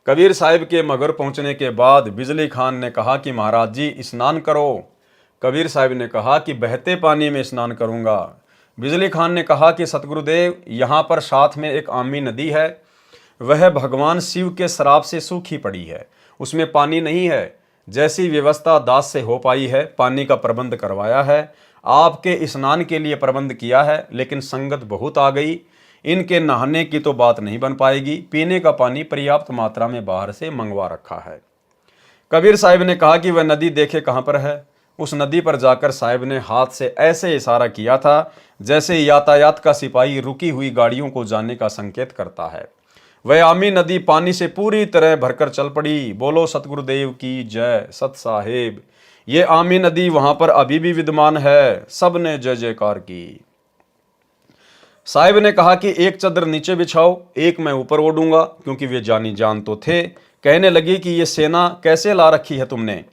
कबीर साहिब के मगर पहुँचने के बाद बिजली खान ने कहा कि महाराज जी स्नान करो। कबीर साहिब ने कहा कि बहते पानी में स्नान करूँगा। बिजली खान ने कहा कि सतगुरुदेव यहाँ पर साथ में एक आमी नदी है, वह भगवान शिव के श्राप से सूखी पड़ी है, उसमें पानी नहीं है। जैसी व्यवस्था दास से हो पाई है पानी का प्रबंध करवाया है, आपके स्नान के लिए प्रबंध किया है, लेकिन संगत बहुत आ गई, इनके नहाने की तो बात नहीं बन पाएगी। पीने का पानी पर्याप्त मात्रा में बाहर से मंगवा रखा है। कबीर साहिब ने कहा कि वह नदी देखे कहाँ पर है। उस नदी पर जाकर साहिब ने हाथ से ऐसे इशारा किया था जैसे यातायात का सिपाही रुकी हुई गाड़ियों को जाने का संकेत करता है। वह आमी नदी पानी से पूरी तरह भरकर चल पड़ी। बोलो सतगुरुदेव की जय। सत साहेब, ये आमी नदी वहां पर अभी भी विद्यमान है। सब ने जय जयकार की। साहिब ने कहा कि एक चादर नीचे बिछाओ, एक मैं ऊपर ओढ़ूंगा, क्योंकि वे जानी जान तो थे। कहने लगी कि ये सेना कैसे ला रखी है तुमने।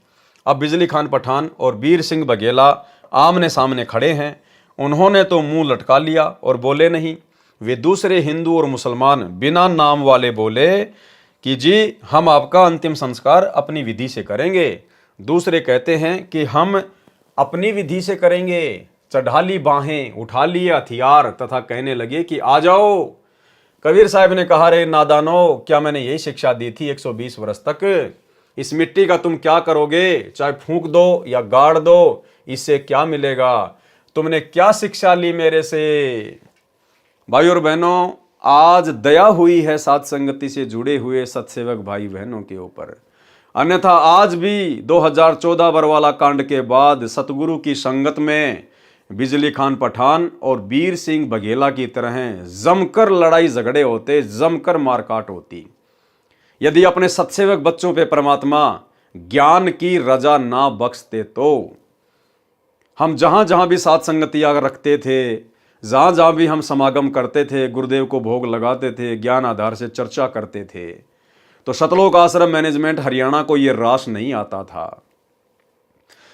अब बिजली खान पठान और वीर सिंह बघेला आमने सामने खड़े हैं। उन्होंने तो मुंह लटका लिया और बोले नहीं। वे दूसरे हिंदू और मुसलमान बिना नाम वाले बोले कि जी हम आपका अंतिम संस्कार अपनी विधि से करेंगे। दूसरे कहते हैं कि हम अपनी विधि से करेंगे। चढ़ा ली बाहें, उठा लिए हथियार तथा कहने लगे कि आ जाओ। कबीर साहब ने कहा, रे नादानो, क्या मैंने यही शिक्षा दी थी 120 वर्ष तक? इस मिट्टी का तुम क्या करोगे? चाहे फूंक दो या गाड़ दो, इससे क्या मिलेगा? तुमने क्या शिक्षा ली मेरे से? भाई और बहनों, आज दया हुई है साथ संगति से जुड़े हुए सत्सेवक भाई बहनों के ऊपर। अन्यथा आज भी 2014 बरवाला कांड के बाद सतगुरु की संगत में बिजली खान पठान और वीर सिंह बघेला की तरह जमकर लड़ाई झगड़े होते, जमकर मारकाट होती। यदि अपने सत्सेवक बच्चों पे परमात्मा ज्ञान की रजा ना बख्शते तो हम जहां जहां भी साथ संगतियां रखते थे, जहां जहां भी हम समागम करते थे, गुरुदेव को भोग लगाते थे, ज्ञान आधार से चर्चा करते थे, तो सतलोक आश्रम मैनेजमेंट हरियाणा को यह रास नहीं आता था।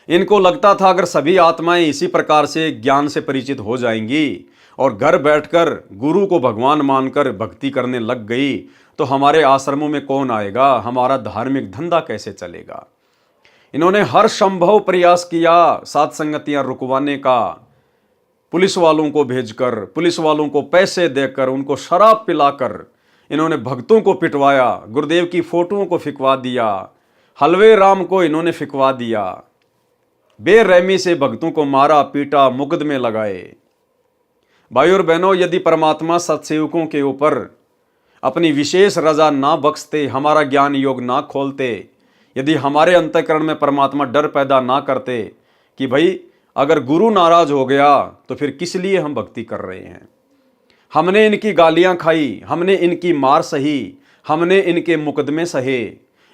इनको लगता था अगर सभी आत्माएं इसी प्रकार से ज्ञान से परिचित हो जाएंगी और घर बैठकर गुरु को भगवान मानकर भक्ति करने लग गई तो हमारे आश्रमों में कौन आएगा, हमारा धार्मिक धंधा कैसे चलेगा। इन्होंने हर संभव प्रयास किया साथ संगतियां रुकवाने का, पुलिस वालों को भेजकर, पुलिस वालों को पैसे देकर, उनको शराब पिलाकर इन्होंने भक्तों को पिटवाया, गुरुदेव की फोटोओं को फिकवा दिया, हलवे राम को इन्होंने फिकवा दिया, बेरहमी से भक्तों को मारा पीटा, मुकदमे लगाए। भाई और बहनों, यदि परमात्मा सत्सेवकों के ऊपर अपनी विशेष रजा ना बख्शते, हमारा ज्ञान योग ना खोलते, यदि हमारे अंतःकरण में परमात्मा डर पैदा ना करते कि भाई अगर गुरु नाराज हो गया तो फिर किस लिए हम भक्ति कर रहे हैं। हमने इनकी गालियां खाई, हमने इनकी मार सही, हमने इनके मुकदमे सहे,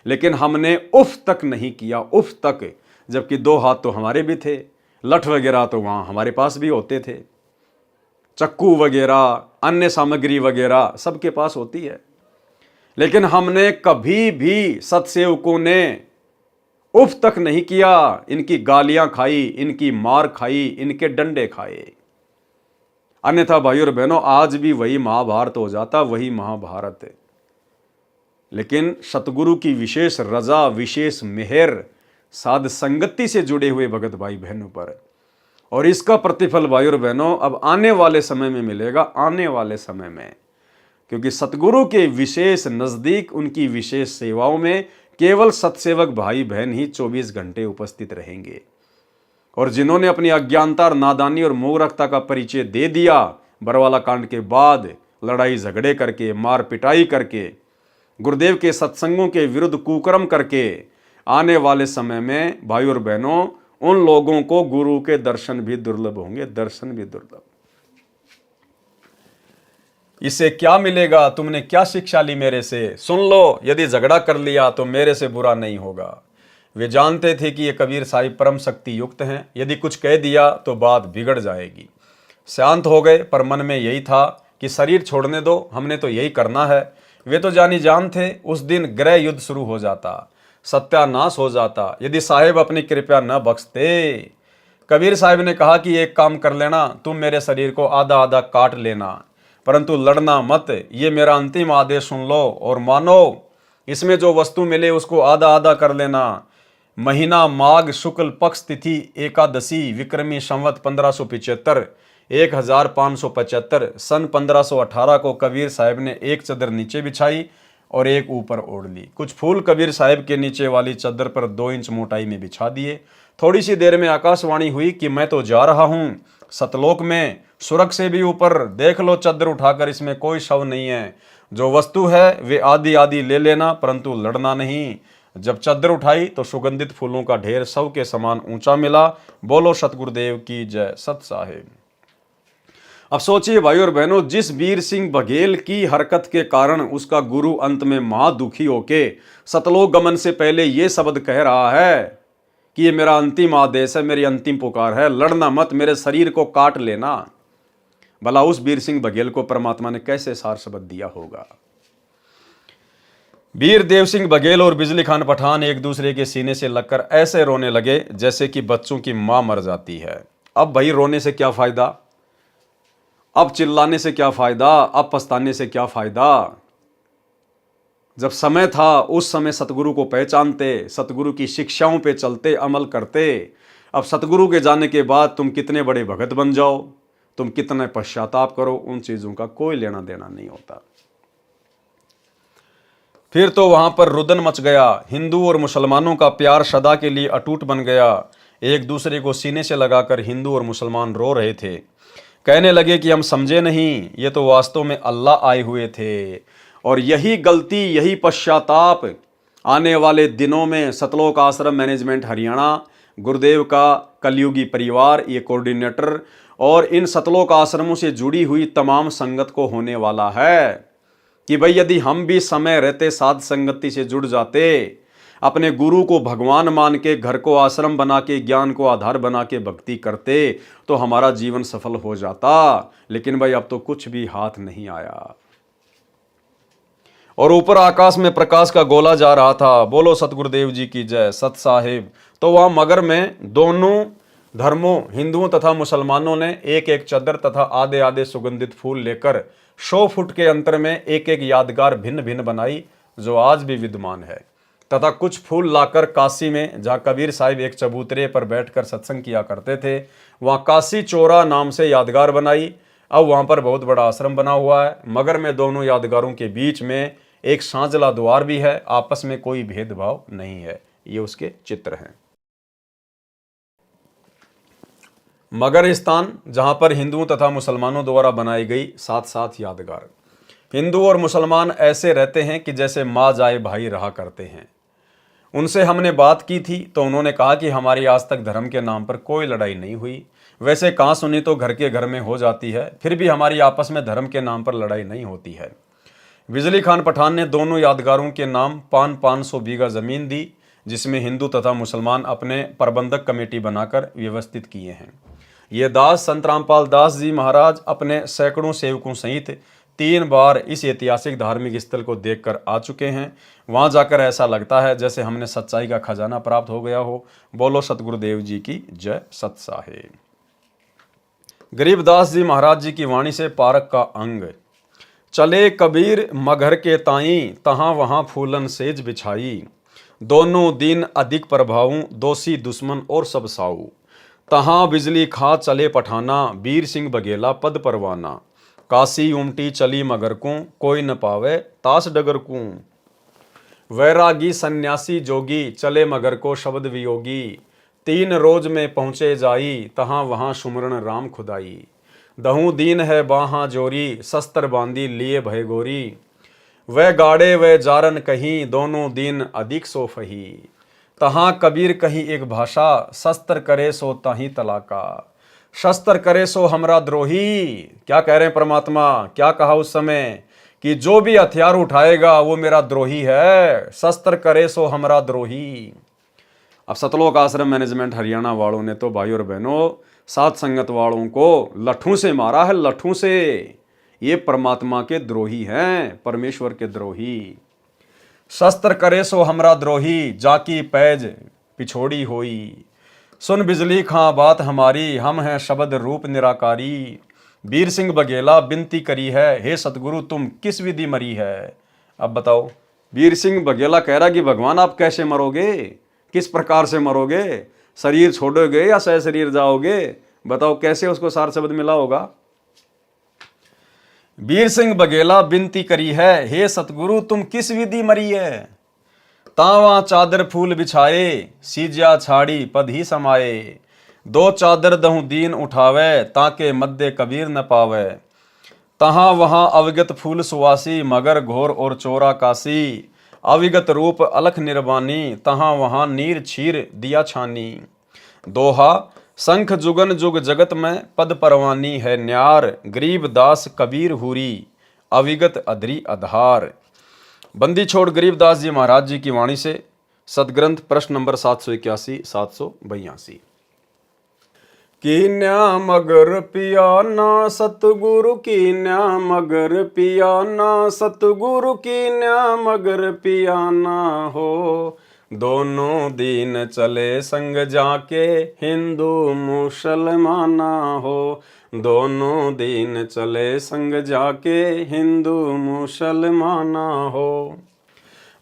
लेकिन हमने उफ तक नहीं किया, उफ तक। जबकि 2 हाथ तो हमारे भी थे, लठ वगैरह तो वहाँ हमारे पास भी होते थे। चक्कू वगैरह, अन्य सामग्री वगैरह सबके पास होती है। लेकिन हमने कभी भी सत्सेवकों ने उफ तक नहीं किया, इनकी गालियां खाई, इनकी मार खाई, इनके डंडे खाए। अन्यथा भाइयों और बहनों, आज भी वही महाभारत हो जाता, वही महाभारत है। लेकिन सतगुरु की विशेष रजा, विशेष मेहर साध संगति से जुड़े हुए भगत भाई बहनों पर, और इसका प्रतिफल भाइयों और बहनों अब आने वाले समय में मिलेगा, आने वाले समय में। क्योंकि सतगुरु के विशेष नजदीक, उनकी विशेष सेवाओं में केवल सत्सेवक भाई बहन ही 24 घंटे उपस्थित रहेंगे। और जिन्होंने अपनी अज्ञानता और नादानी और मूर्खता का परिचय दे दिया बरवाला कांड के बाद, लड़ाई झगड़े करके, मार पिटाई करके, गुरुदेव के सत्संगों के विरुद्ध कुकर्म करके, आने वाले समय में भाई और बहनों उन लोगों को गुरु के दर्शन भी दुर्लभ होंगे, दर्शन भी दुर्लभ। इससे क्या मिलेगा? तुमने क्या शिक्षा ली मेरे से? सुन लो, यदि झगड़ा कर लिया तो मेरे से बुरा नहीं होगा। वे जानते थे कि ये कबीर साहिब परम शक्ति युक्त हैं, यदि कुछ कह दिया तो बात बिगड़ जाएगी। शांत हो गए, पर मन में यही था कि शरीर छोड़ने दो, हमने तो यही करना है। वे तो जानी जान थे, उस दिन गृह युद्ध शुरू हो जाता, सत्यानाश हो जाता, यदि साहिब अपनी कृपया न बख्शते। कबीर साहिब ने कहा कि एक काम कर लेना, तुम मेरे शरीर को आधा आधा काट लेना, परंतु लड़ना मत। ये मेरा अंतिम आदेश सुन लो और मानो। इसमें जो वस्तु मिले उसको आधा आधा कर लेना। महीना माघ शुक्ल पक्ष तिथि एकादशी, विक्रमी संवत 1575, 1575 सन 1518 को कबीर साहिब ने एक चदर नीचे बिछाई और एक ऊपर ओढ़ ली। कुछ फूल कबीर साहिब के नीचे वाली चदर पर 2 इंच मोटाई में बिछा दिए। थोड़ी सी देर में आकाशवाणी हुई कि मैं तो जा रहा हूँ सतलोक में, सुरग से भी ऊपर, देख लो चद्दर उठाकर, इसमें कोई शव नहीं है। जो वस्तु है वे आधी आधी ले लेना, परंतु लड़ना नहीं। जब चद्दर उठाई तो सुगंधित फूलों का ढेर शव के समान ऊंचा मिला। बोलो सतगुरुदेव की जय, सत साहिब। अब सोचिए भाई और बहनों, जिस वीर सिंह बघेल की हरकत के कारण उसका गुरु अंत में महादुखी होके सतलोक गमन से पहले ये शब्द कह रहा है कि ये मेरा अंतिम आदेश है, मेरी अंतिम पुकार है, लड़ना मत, मेरे शरीर को काट लेना। भला उस वीर सिंह बघेल को परमात्मा ने कैसे सार शब्द दिया होगा। वीर देव सिंह बघेल और बिजली खान पठान एक दूसरे के सीने से लगकर ऐसे रोने लगे जैसे कि बच्चों की मां मर जाती है। अब भाई रोने से क्या फायदा, अब चिल्लाने से क्या फायदा, अब पछताने से क्या फायदा। जब समय था उस समय सतगुरु को पहचानते, सतगुरु की शिक्षाओं पे चलते, अमल करते। अब सतगुरु के जाने के बाद तुम कितने बड़े भगत बन जाओ, तुम कितने पश्चाताप करो, उन चीजों का कोई लेना देना नहीं होता। फिर तो वहां पर रुदन मच गया। हिंदू और मुसलमानों का प्यार सदा के लिए अटूट बन गया। एक दूसरे को सीने से लगाकर हिंदू और मुसलमान रो रहे थे। कहने लगे कि हम समझे नहीं, ये तो वास्तव में अल्लाह आए हुए थे। और यही गलती, यही पश्चाताप आने वाले दिनों में सतलोक आश्रम मैनेजमेंट हरियाणा, गुरुदेव का कलयुगी परिवार, ये कोऑर्डिनेटर और इन सतलोक आश्रमों से जुड़ी हुई तमाम संगत को होने वाला है कि भाई यदि हम भी समय रहते साध संगति से जुड़ जाते, अपने गुरु को भगवान मान के, घर को आश्रम बना के, ज्ञान को आधार बना के भक्ति करते, तो हमारा जीवन सफल हो जाता। लेकिन भाई अब तो कुछ भी हाथ नहीं आया। और ऊपर आकाश में प्रकाश का गोला जा रहा था। बोलो सतगुरुदेव जी की जय, सत साहिब। तो वहां मगर में दोनों धर्मों, हिंदुओं तथा मुसलमानों ने एक एक चद्दर तथा आधे आधे सुगंधित फूल लेकर 100 फुट के अंतर में एक एक यादगार भिन्न भिन्न बनाई, जो आज भी विद्यमान है। तथा कुछ फूल लाकर काशी में, जहाँ कबीर साहिब एक चबूतरे पर बैठकर सत्संग किया करते थे, वहाँ काशी चौरा नाम से यादगार बनाई। अब वहाँ पर बहुत बड़ा आश्रम बना हुआ है। मगर में दोनों यादगारों के बीच में एक सांझला द्वार भी है। आपस में कोई भेदभाव नहीं है। ये उसके चित्र हैं। मगर स्थान जहाँ पर हिंदुओं तथा मुसलमानों द्वारा बनाई गई 7 यादगार। हिंदू और मुसलमान ऐसे रहते हैं कि जैसे माँ जाए भाई रहा करते हैं। उनसे हमने बात की थी तो उन्होंने कहा कि हमारी आज तक धर्म के नाम पर कोई लड़ाई नहीं हुई। वैसे कहाँ सुनी तो घर के घर में हो जाती है, फिर भी हमारी आपस में धर्म के नाम पर लड़ाई नहीं होती है। बिजली खान पठान ने दोनों यादगारों के नाम 500 बीघा जमीन दी, जिसमें हिंदू तथा मुसलमान अपने प्रबंधक कमेटी बनाकर व्यवस्थित किए हैं। ये दास संत रामपाल दास जी महाराज अपने सैकड़ों सेवकों सहित 3 बार इस ऐतिहासिक धार्मिक स्थल को देखकर आ चुके हैं। वहां जाकर ऐसा लगता है जैसे हमने सच्चाई का खजाना प्राप्त हो गया हो। बोलो सतगुरुदेव जी की जय। सत साहेब। गरीबदास जी महाराज जी की वाणी से पारक का अंग। चले कबीर मगर के ताई, तहां वहां फूलन सेज बिछाई। दोनों दिन अधिक प्रभाऊं, दोषी दुश्मन और सब साऊ। तहां बिजली खा चले पठाना, वीर सिंह बघेला पद परवाना। काशी उमटी चली मगर को, कोई न पावे तास डगर को। वैरागी सन्यासी जोगी, चले मगर को शब्द वियोगी। 3 रोज में पहुँचे जाई, तहां वहां सुमरण राम खुदाई। दहूं दीन है बाहां जोरी, शस्त्र बांधी लिए भय गोरी। वह गाड़े वह जारन कहीं, दोनों दिन अधिक सो फही। तहां कबीर कहीं एक भाषा, शस्त्र करे सो ताही तलाका। शस्त्र करे सो हमरा द्रोही। क्या कह रहे हैं परमात्मा? क्या कहा उस समय कि जो भी हथियार उठाएगा वो मेरा द्रोही है। शस्त्र करे सो हमरा द्रोही। अब सतलोक आश्रम मैनेजमेंट हरियाणा वालों ने तो भाई और बहनों साथ संगत वालों को लठों से मारा है, लठों से। ये परमात्मा के द्रोही हैं, परमेश्वर के द्रोही। शस्त्र करे सो हमरा द्रोही, जाकी पैज पिछोड़ी होई। सुन बिजली खां बात हमारी, हम हैं शब्द रूप निराकारी। वीर सिंह बघेला विनती करी है, हे सतगुरु तुम किस विधि मरी है। अब बताओ, वीर सिंह बघेला कह रहा कि भगवान आप कैसे मरोगे, किस प्रकार से मरोगे, शरीर छोड़ोगे या सह शरीर जाओगे? बताओ कैसे उसको सार शब्द मिला होगा। वीर सिंह बघेला विनती करी है, हे सतगुरु तुम किस विधि मरी है। तावा चादर फूल बिछाए, सीजिया छाड़ी पद ही समाए। 2 चादर दहु दीन उठावे, ताके मध्य कबीर न पावे। तहां वहां अविगत फूल सुवासी, मगर घोर और चोरा काशी। अविगत रूप अलख निर्वाणी, तहां वहां नीर छीर दिया छानी। दोहा, शंख जुगन जुग जगत में पद परवानी है न्यार। गरीब दास कबीर हुरी, अविगत अधरी आधार। बंदी छोड़ गरीबदास जी महाराज जी की वाणी से सदग्रंथ प्रश्न नंबर 781 782। कीन्या मगर पियाना सतगुरु, कीन्या मगर पियाना सतगुरु, कीन्या मगर पियाना हो। दोनों दीन चले संग जाके, हिंदू मुसलमाना हो। दोनों दीन चले संग जाके, हिंदू मुसलमाना हो।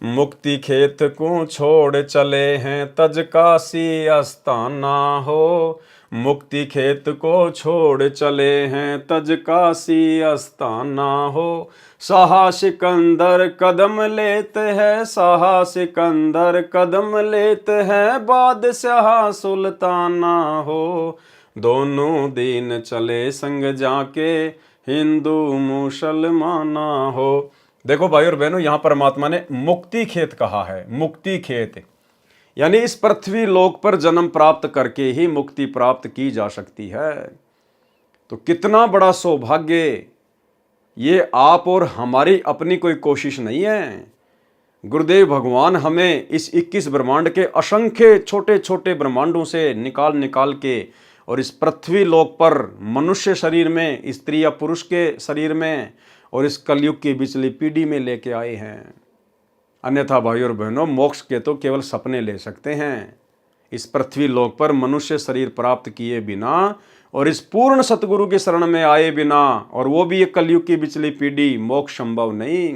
मुक्ति खेत को छोड़ चले हैं, तज काशी अस्ताना हो। मुक्ति खेत को छोड़ चले हैं, तज काशी अस्ताना हो। शाह सिकंदर कदम लेते हैं, शाह सिकंदर कदम लेते हैं, बादशाह सुल्ताना हो। दोनों दीन चले संग जाके, हिंदू मुसलमाना हो। देखो भाई और बहनों, यहां परमात्मा ने मुक्ति खेत कहा है। मुक्ति खेत यानी इस पृथ्वी लोक पर जन्म प्राप्त करके ही मुक्ति प्राप्त की जा सकती है। तो कितना बड़ा सौभाग्य! ये आप और हमारी अपनी कोई कोशिश नहीं है। गुरुदेव भगवान हमें इस 21 ब्रह्मांड के असंख्य छोटे छोटे ब्रह्मांडों से निकाल निकाल के और इस पृथ्वी लोक पर मनुष्य शरीर में, स्त्री या पुरुष के शरीर में और इस कलयुग की बिचली पीढ़ी में लेके आए हैं। अन्यथा भाई और बहनों, मोक्ष के तो केवल सपने ले सकते हैं। इस पृथ्वी लोक पर मनुष्य शरीर प्राप्त किए बिना और इस पूर्ण सतगुरु की शरण में आए बिना, और वो भी एक कलयुग की बिचली पीढ़ी, मोक्ष संभव नहीं।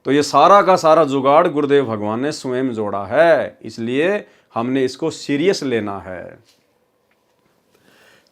तो ये सारा का सारा जुगाड़ गुरुदेव भगवान ने स्वयं जोड़ा है, इसलिए हमने इसको सीरियस लेना है।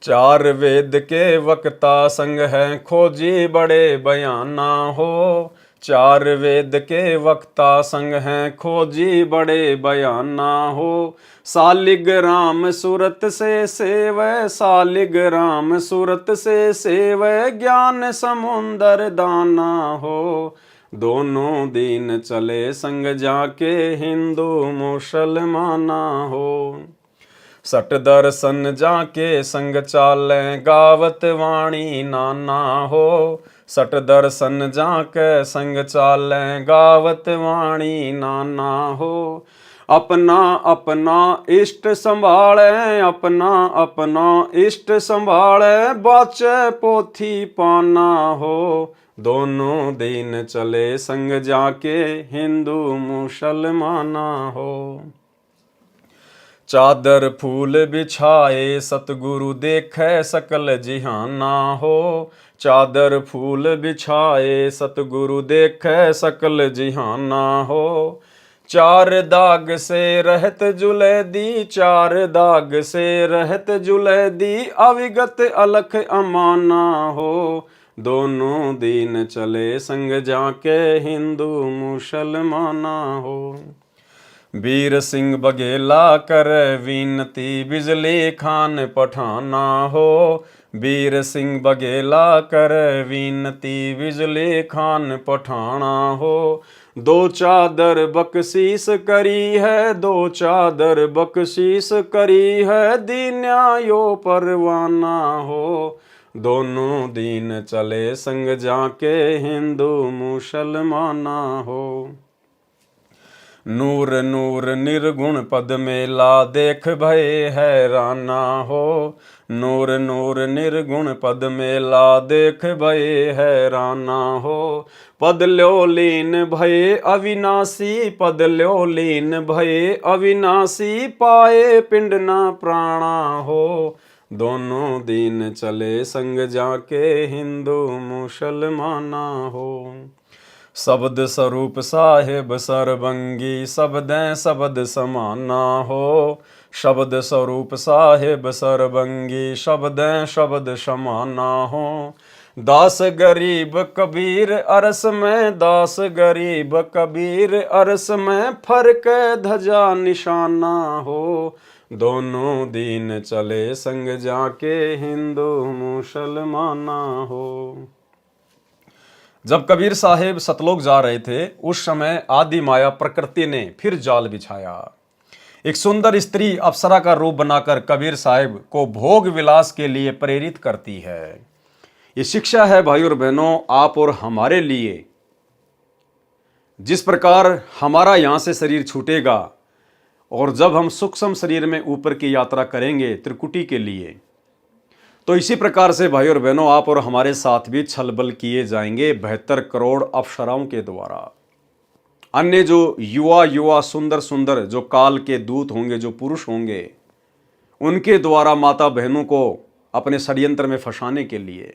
4 वेद के वक्ता संग है, खोजी बड़े बयाना हो। 4 वेद के वक्ता संग हैं, खोजी बड़े बयाना हो। सालिग्राम सूरत से सेवै, सालिग्राम सूरत से सेवै, ज्ञान समुंदर दाना हो। दोनों दीन चले संग जाके, हिंदू मुसलमाना हो। सट दर्शन जाके संग चाले, गावत वाणी नाना हो। सट दर्शन जाके संग चाले, गावत वाणी नाना हो। अपना अपना इष्ट संभाले, अपना अपना इष्ट संभाले, बाचे पोथी पाना हो। दोनों दिन चले संग जाके, हिंदू मुसलमाना हो। चादर फूल बिछाए, सतगुरु देखे सकल जिहाना हो। चादर फूल बिछाए, सतगुरु देखे सकल जिहाना हो। चार दाग से रहत जुले दी, चार दाग से रहत जुले दी, अविगत अलख अमाना हो। दोनों दिन चले संग जाके, हिंदू मुसलमाना हो। वीर सिंह बघेला कर विनती, बिजली खान पठाना हो। वीर सिंह बघेला कर विनती, बिजली खान पठाना हो। दो चादर बख्शीस करी है, दो चादर बख्शीस करी है, दीन्यायो परवाना हो। दोनों दिन चले संग जाके, हिंदू मुसलमाना हो। नूर नूर निर्गुण पद मेला, देख भय हैराना हो। नूर नूर निर्गुण पद मेला, देख भय हैराना हो। पद ल्यो लीन भय अविनाशी, पद ल्यो लीन भय अविनाशी, पाए पिंड ना प्राणा हो। दोनों दिन चले संग जाके, हिंदू मुसलमाना हो। शब्द स्वरूप साहेब सरबंगी, शब्दें शब्द समाना हो। शब्द स्वरूप साहेब सरबंगी, शब्दें शब्द समाना हो। दास गरीब कबीर अरस में, दास गरीब कबीर अरस में, फर्क ध्वजा निशाना हो। दोनों दिन चले संग जाके, हिंदू मुसलमाना हो। जब कबीर साहेब सतलोक जा रहे थे, उस समय आदि माया प्रकृति ने फिर जाल बिछाया। एक सुंदर स्त्री अप्सरा का रूप बनाकर कबीर साहेब को भोग विलास के लिए प्रेरित करती है। ये शिक्षा है भाई और बहनों, आप और हमारे लिए। जिस प्रकार हमारा यहाँ से शरीर छूटेगा और जब हम सूक्ष्म शरीर में ऊपर की यात्रा करेंगे त्रिकुटी के लिए, तो इसी प्रकार से भाई और बहनों आप और हमारे साथ भी छलबल किए जाएंगे 72 करोड़ अप्सराओं के द्वारा। अन्य जो युवा सुंदर सुंदर जो काल के दूत होंगे, जो पुरुष होंगे, उनके द्वारा माता बहनों को अपने षड्यंत्र में फंसाने के लिए।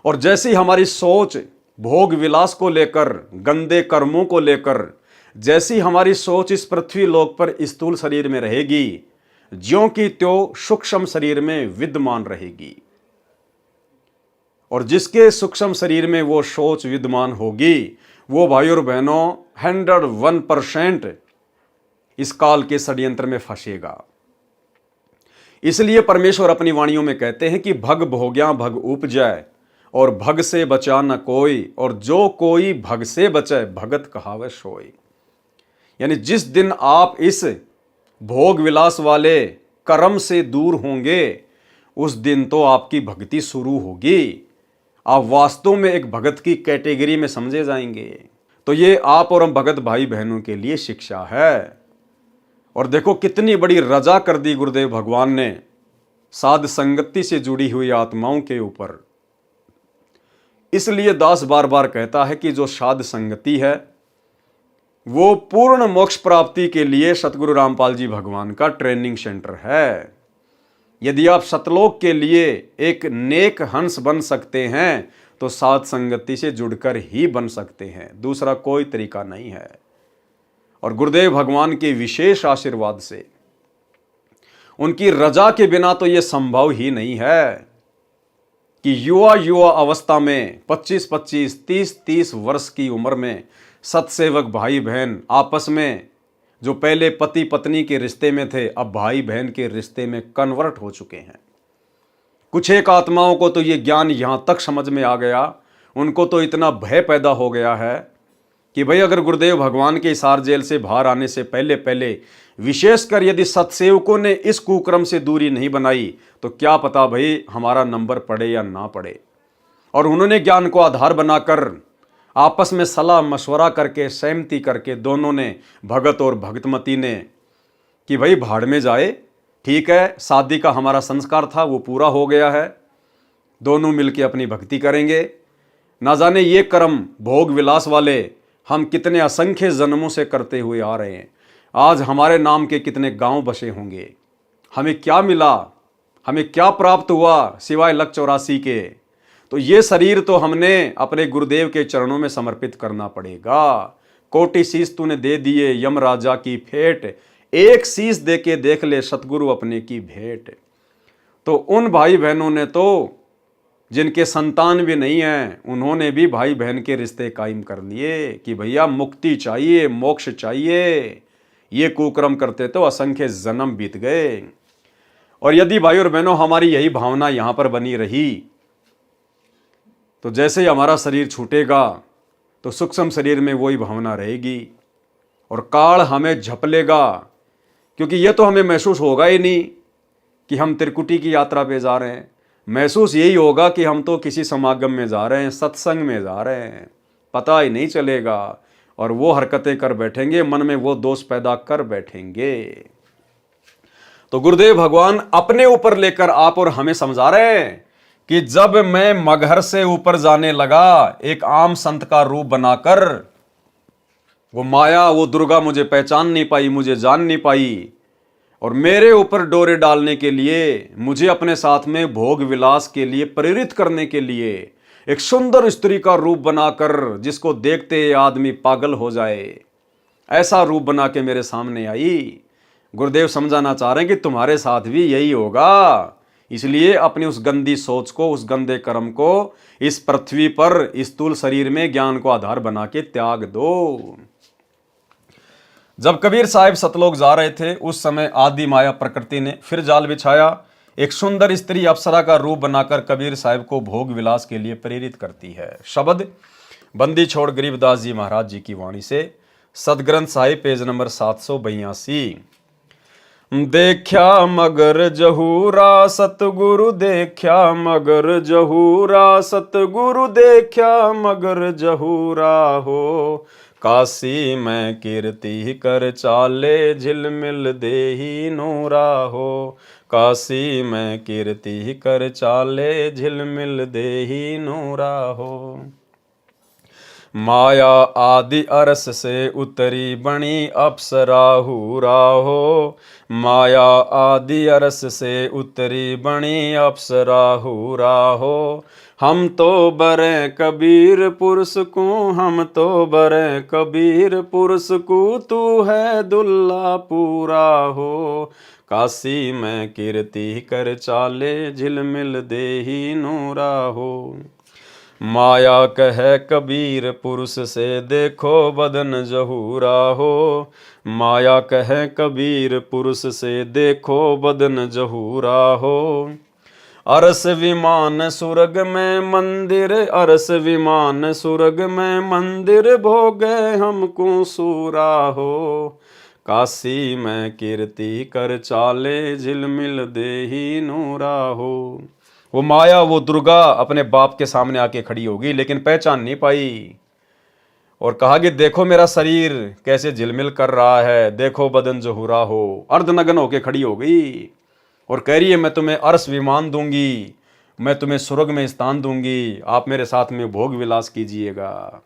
और जैसी हमारी सोच भोग विलास को लेकर, गंदे कर्मों को लेकर, जैसी हमारी सोच इस पृथ्वी लोक पर स्थूल शरीर में रहेगी, ज्यों की त्यों सूक्ष्म शरीर में विद्यमान रहेगी। और जिसके सूक्ष्म शरीर में वो सोच विद्यमान होगी, वो भाई और बहनों 101% इस काल के षड्यंत्र में फंसेगा। इसलिए परमेश्वर अपनी वाणियों में कहते हैं कि भग भोग्या भग उपजय, और भग से बचा न कोई, और जो कोई भग से बचे भगत कहावे सोई। यानी जिस दिन आप इस भोग विलास वाले कर्म से दूर होंगे, उस दिन तो आपकी भक्ति शुरू होगी। आप वास्तव में एक भगत की कैटेगरी में समझे जाएंगे। तो ये आप और हम भगत भाई बहनों के लिए शिक्षा है। और देखो कितनी बड़ी रजा कर दी गुरुदेव भगवान ने साध संगति से जुड़ी हुई आत्माओं के ऊपर। इसलिए दास बार बार कहता है कि जो साध संगति है वो पूर्ण मोक्ष प्राप्ति के लिए सतगुरु रामपाल जी भगवान का ट्रेनिंग सेंटर है। यदि आप सतलोक के लिए एक नेक हंस बन सकते हैं तो साध संगति से जुड़कर ही बन सकते हैं, दूसरा कोई तरीका नहीं है। और गुरुदेव भगवान के विशेष आशीर्वाद से, उनकी रजा के बिना तो यह संभव ही नहीं है कि युवा अवस्था में 25-25, 30-30 वर्ष की उम्र में सतसेवक भाई बहन आपस में जो पहले पति पत्नी के रिश्ते में थे, अब भाई बहन के रिश्ते में कन्वर्ट हो चुके हैं। कुछ एक आत्माओं को तो ये ज्ञान यहाँ तक समझ में आ गया, उनको तो इतना भय पैदा हो गया है कि भाई अगर गुरुदेव भगवान के इसार जेल से बाहर आने से पहले पहले विशेषकर यदि सत्सेवकों ने इस कुक्रम से दूरी नहीं बनाई तो क्या पता भाई हमारा नंबर पड़े या ना पड़े। और उन्होंने ज्ञान को आधार बनाकर आपस में सलाह मशवरा करके सहमति करके दोनों ने, भगत और भगतमती ने, कि भाई भाड़ में जाए, ठीक है, शादी का हमारा संस्कार था वो पूरा हो गया है, दोनों मिलके अपनी भक्ति करेंगे। ना जाने ये कर्म भोग विलास वाले हम कितने असंख्य जन्मों से करते हुए आ रहे हैं। आज हमारे नाम के कितने गांव बसे होंगे, हमें क्या मिला, हमें क्या प्राप्त हुआ सिवाय लक 84 के। तो ये शरीर तो हमने अपने गुरुदेव के चरणों में समर्पित करना पड़ेगा। कोटि शीश तूने दे दिए यम राजा की फेट, एक शीश दे के देख ले सतगुरु अपने की भेंट। तो उन भाई बहनों ने तो, जिनके संतान भी नहीं हैं, उन्होंने भी भाई बहन के रिश्ते कायम कर लिए कि भैया मुक्ति चाहिए, मोक्ष चाहिए। ये कुकर्म करते तो असंख्य जन्म बीत गए। और यदि भाई और बहनों हमारी यही भावना यहाँ पर बनी रही तो जैसे ही हमारा शरीर छूटेगा तो सूक्ष्म शरीर में वही भावना रहेगी और काल हमें झप लेगा, क्योंकि ये तो हमें महसूस होगा ही नहीं कि हम त्रिकुटी की यात्रा पे जा रहे हैं। महसूस यही होगा कि हम तो किसी समागम में जा रहे हैं, सत्संग में जा रहे हैं, पता ही नहीं चलेगा। और वो हरकतें कर बैठेंगे, मन में वो दोष पैदा कर बैठेंगे। तो गुरुदेव भगवान अपने ऊपर लेकर आप और हमें समझा रहे हैं कि जब मैं मगहर से ऊपर जाने लगा, एक आम संत का रूप बनाकर, वो माया, वो दुर्गा मुझे पहचान नहीं पाई, मुझे जान नहीं पाई, और मेरे ऊपर डोरे डालने के लिए, मुझे अपने साथ में भोग विलास के लिए प्रेरित करने के लिए एक सुंदर स्त्री का रूप बनाकर, जिसको देखते आदमी पागल हो जाए, ऐसा रूप बना के मेरे सामने आई। गुरुदेव समझाना चाह रहे हैं कि तुम्हारे साथ भी यही होगा। इसलिए अपनी उस गंदी सोच को, उस गंदे कर्म को इस पृथ्वी पर, इस स्थूल शरीर में ज्ञान को आधार बना के त्याग दो। जब कबीर साहिब सतलोक जा रहे थे, उस समय आदि माया प्रकृति ने फिर जाल बिछाया। एक सुंदर स्त्री अप्सरा का रूप बनाकर कबीर साहिब को भोग विलास के लिए प्रेरित करती है। शब्द बंदी छोड़ गरीबदास जी महाराज जी की वाणी से, सदग्रंथ साहिब पेज नंबर 782। देखा मगर जहूरा सतगुरु, देखा मगर जहूरा सतगुरु, देखा मगर जहूरा हो। काशी में कीर्ति कर चाले, झिलमिल देही नूरा हो। काशी में कीर्ति कर चाले, झिलमिल देही नूरा हो। माया आदि अरस से उतरी बनी अप्सरा हूरा हो। माया आदि अरस से उतरी बनी अप्सरा हूरा हो। हम तो बरे कबीर पुरुष को, हम तो बरे कबीर पुरुष को, तू है दुल्ला पूरा हो। काशी में कीर्ति कर चाले, झिलमिल देही नूरा हो। माया कह कबीर पुरुष से, देखो बदन जहूरा हो। माया कह कबीर पुरुष से, देखो बदन जहूरा हो। अरस विमान सुरग में मंदिर, अरस विमान सुरग में मंदिर, भोगे हमको सूरा हो। काशी में कीर्ति कर चाले, झिलमिल देही नूरा हो। वो माया, वो दुर्गा अपने बाप के सामने आके खड़ी होगी, लेकिन पहचान नहीं पाई, और कहा कि देखो मेरा शरीर कैसे झिलमिल कर रहा है, देखो बदन जहूरा हो। अर्धनग्न होके खड़ी हो गई और कह रही है मैं तुम्हें अरस विमान दूंगी, मैं तुम्हें स्वर्ग में स्थान दूंगी, आप मेरे साथ में भोग विलास कीजिएगा।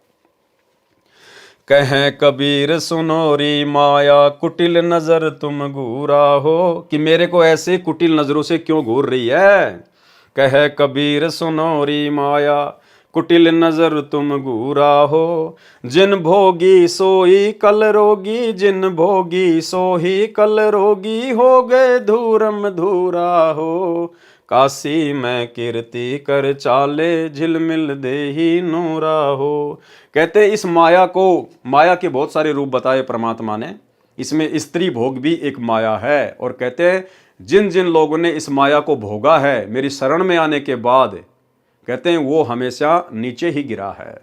कहें कबीर सुनोरी माया, कुटिल नजर तुम घूरा हो। कि मेरे को ऐसे कुटिल नजरों से क्यों घूर रही है। कहे कबीर सुनोरी माया, कुटिल नजर तुम घूरा हो। जिन भोगी सोई कल रोगी, जिन भोगी सोही कल रोगी, हो गए धूरम धूरा हो। काशी में कीर्ति कर चाले, झिलमिल देही नूरा हो। कहते इस माया को, माया के बहुत सारे रूप बताए परमात्मा ने, इसमें स्त्री भोग भी एक माया है। और कहते हैं जिन जिन लोगों ने इस माया को भोगा है, मेरी शरण में आने के बाद, कहते हैं वो हमेशा नीचे ही गिरा है।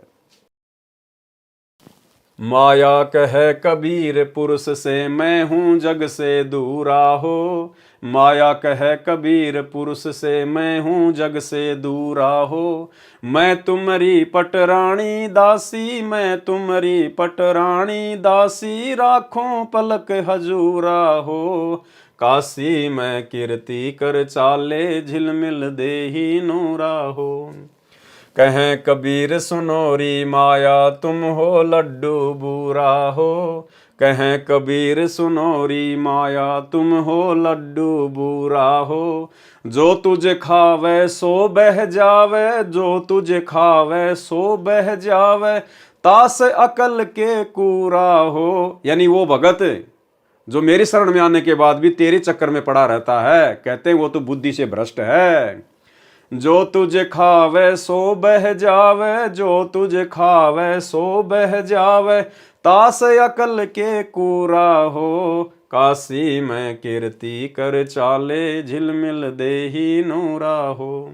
माया कहे कबीर पुरुष से मैं हूँ जग से दूरा हो। माया कहे कबीर पुरुष से मैं हूँ जग से दूरा हो। मैं तुम्हारी पटरानी दासी, मैं तुम्हारी पटरानी दासी, राखों पलक हजूरा हो। काशी में कीर्ति कर चाले, झिलमिल देही नूरा हो। कहें कबीर सुनोरी माया, तुम हो लड्डू बूरा हो। कहें कबीर सुनोरी माया, तुम हो लड्डू बूरा हो। जो तुझे खावे सो बह जावे, जो तुझे खावे सो बह जावे, तास अकल के कूरा हो। यानी वो भगत जो मेरी शरण में आने के बाद भी तेरे चक्कर में पड़ा रहता है, कहते हैं वो तो बुद्धि से भ्रष्ट है। जो तुझे खावे सो बह जावे, जो तुझे खावे सो बह जावे, तास अकल के कूरा हो। काशी में कीर्ति कर चाले, झिलमिल देही नूरा हो।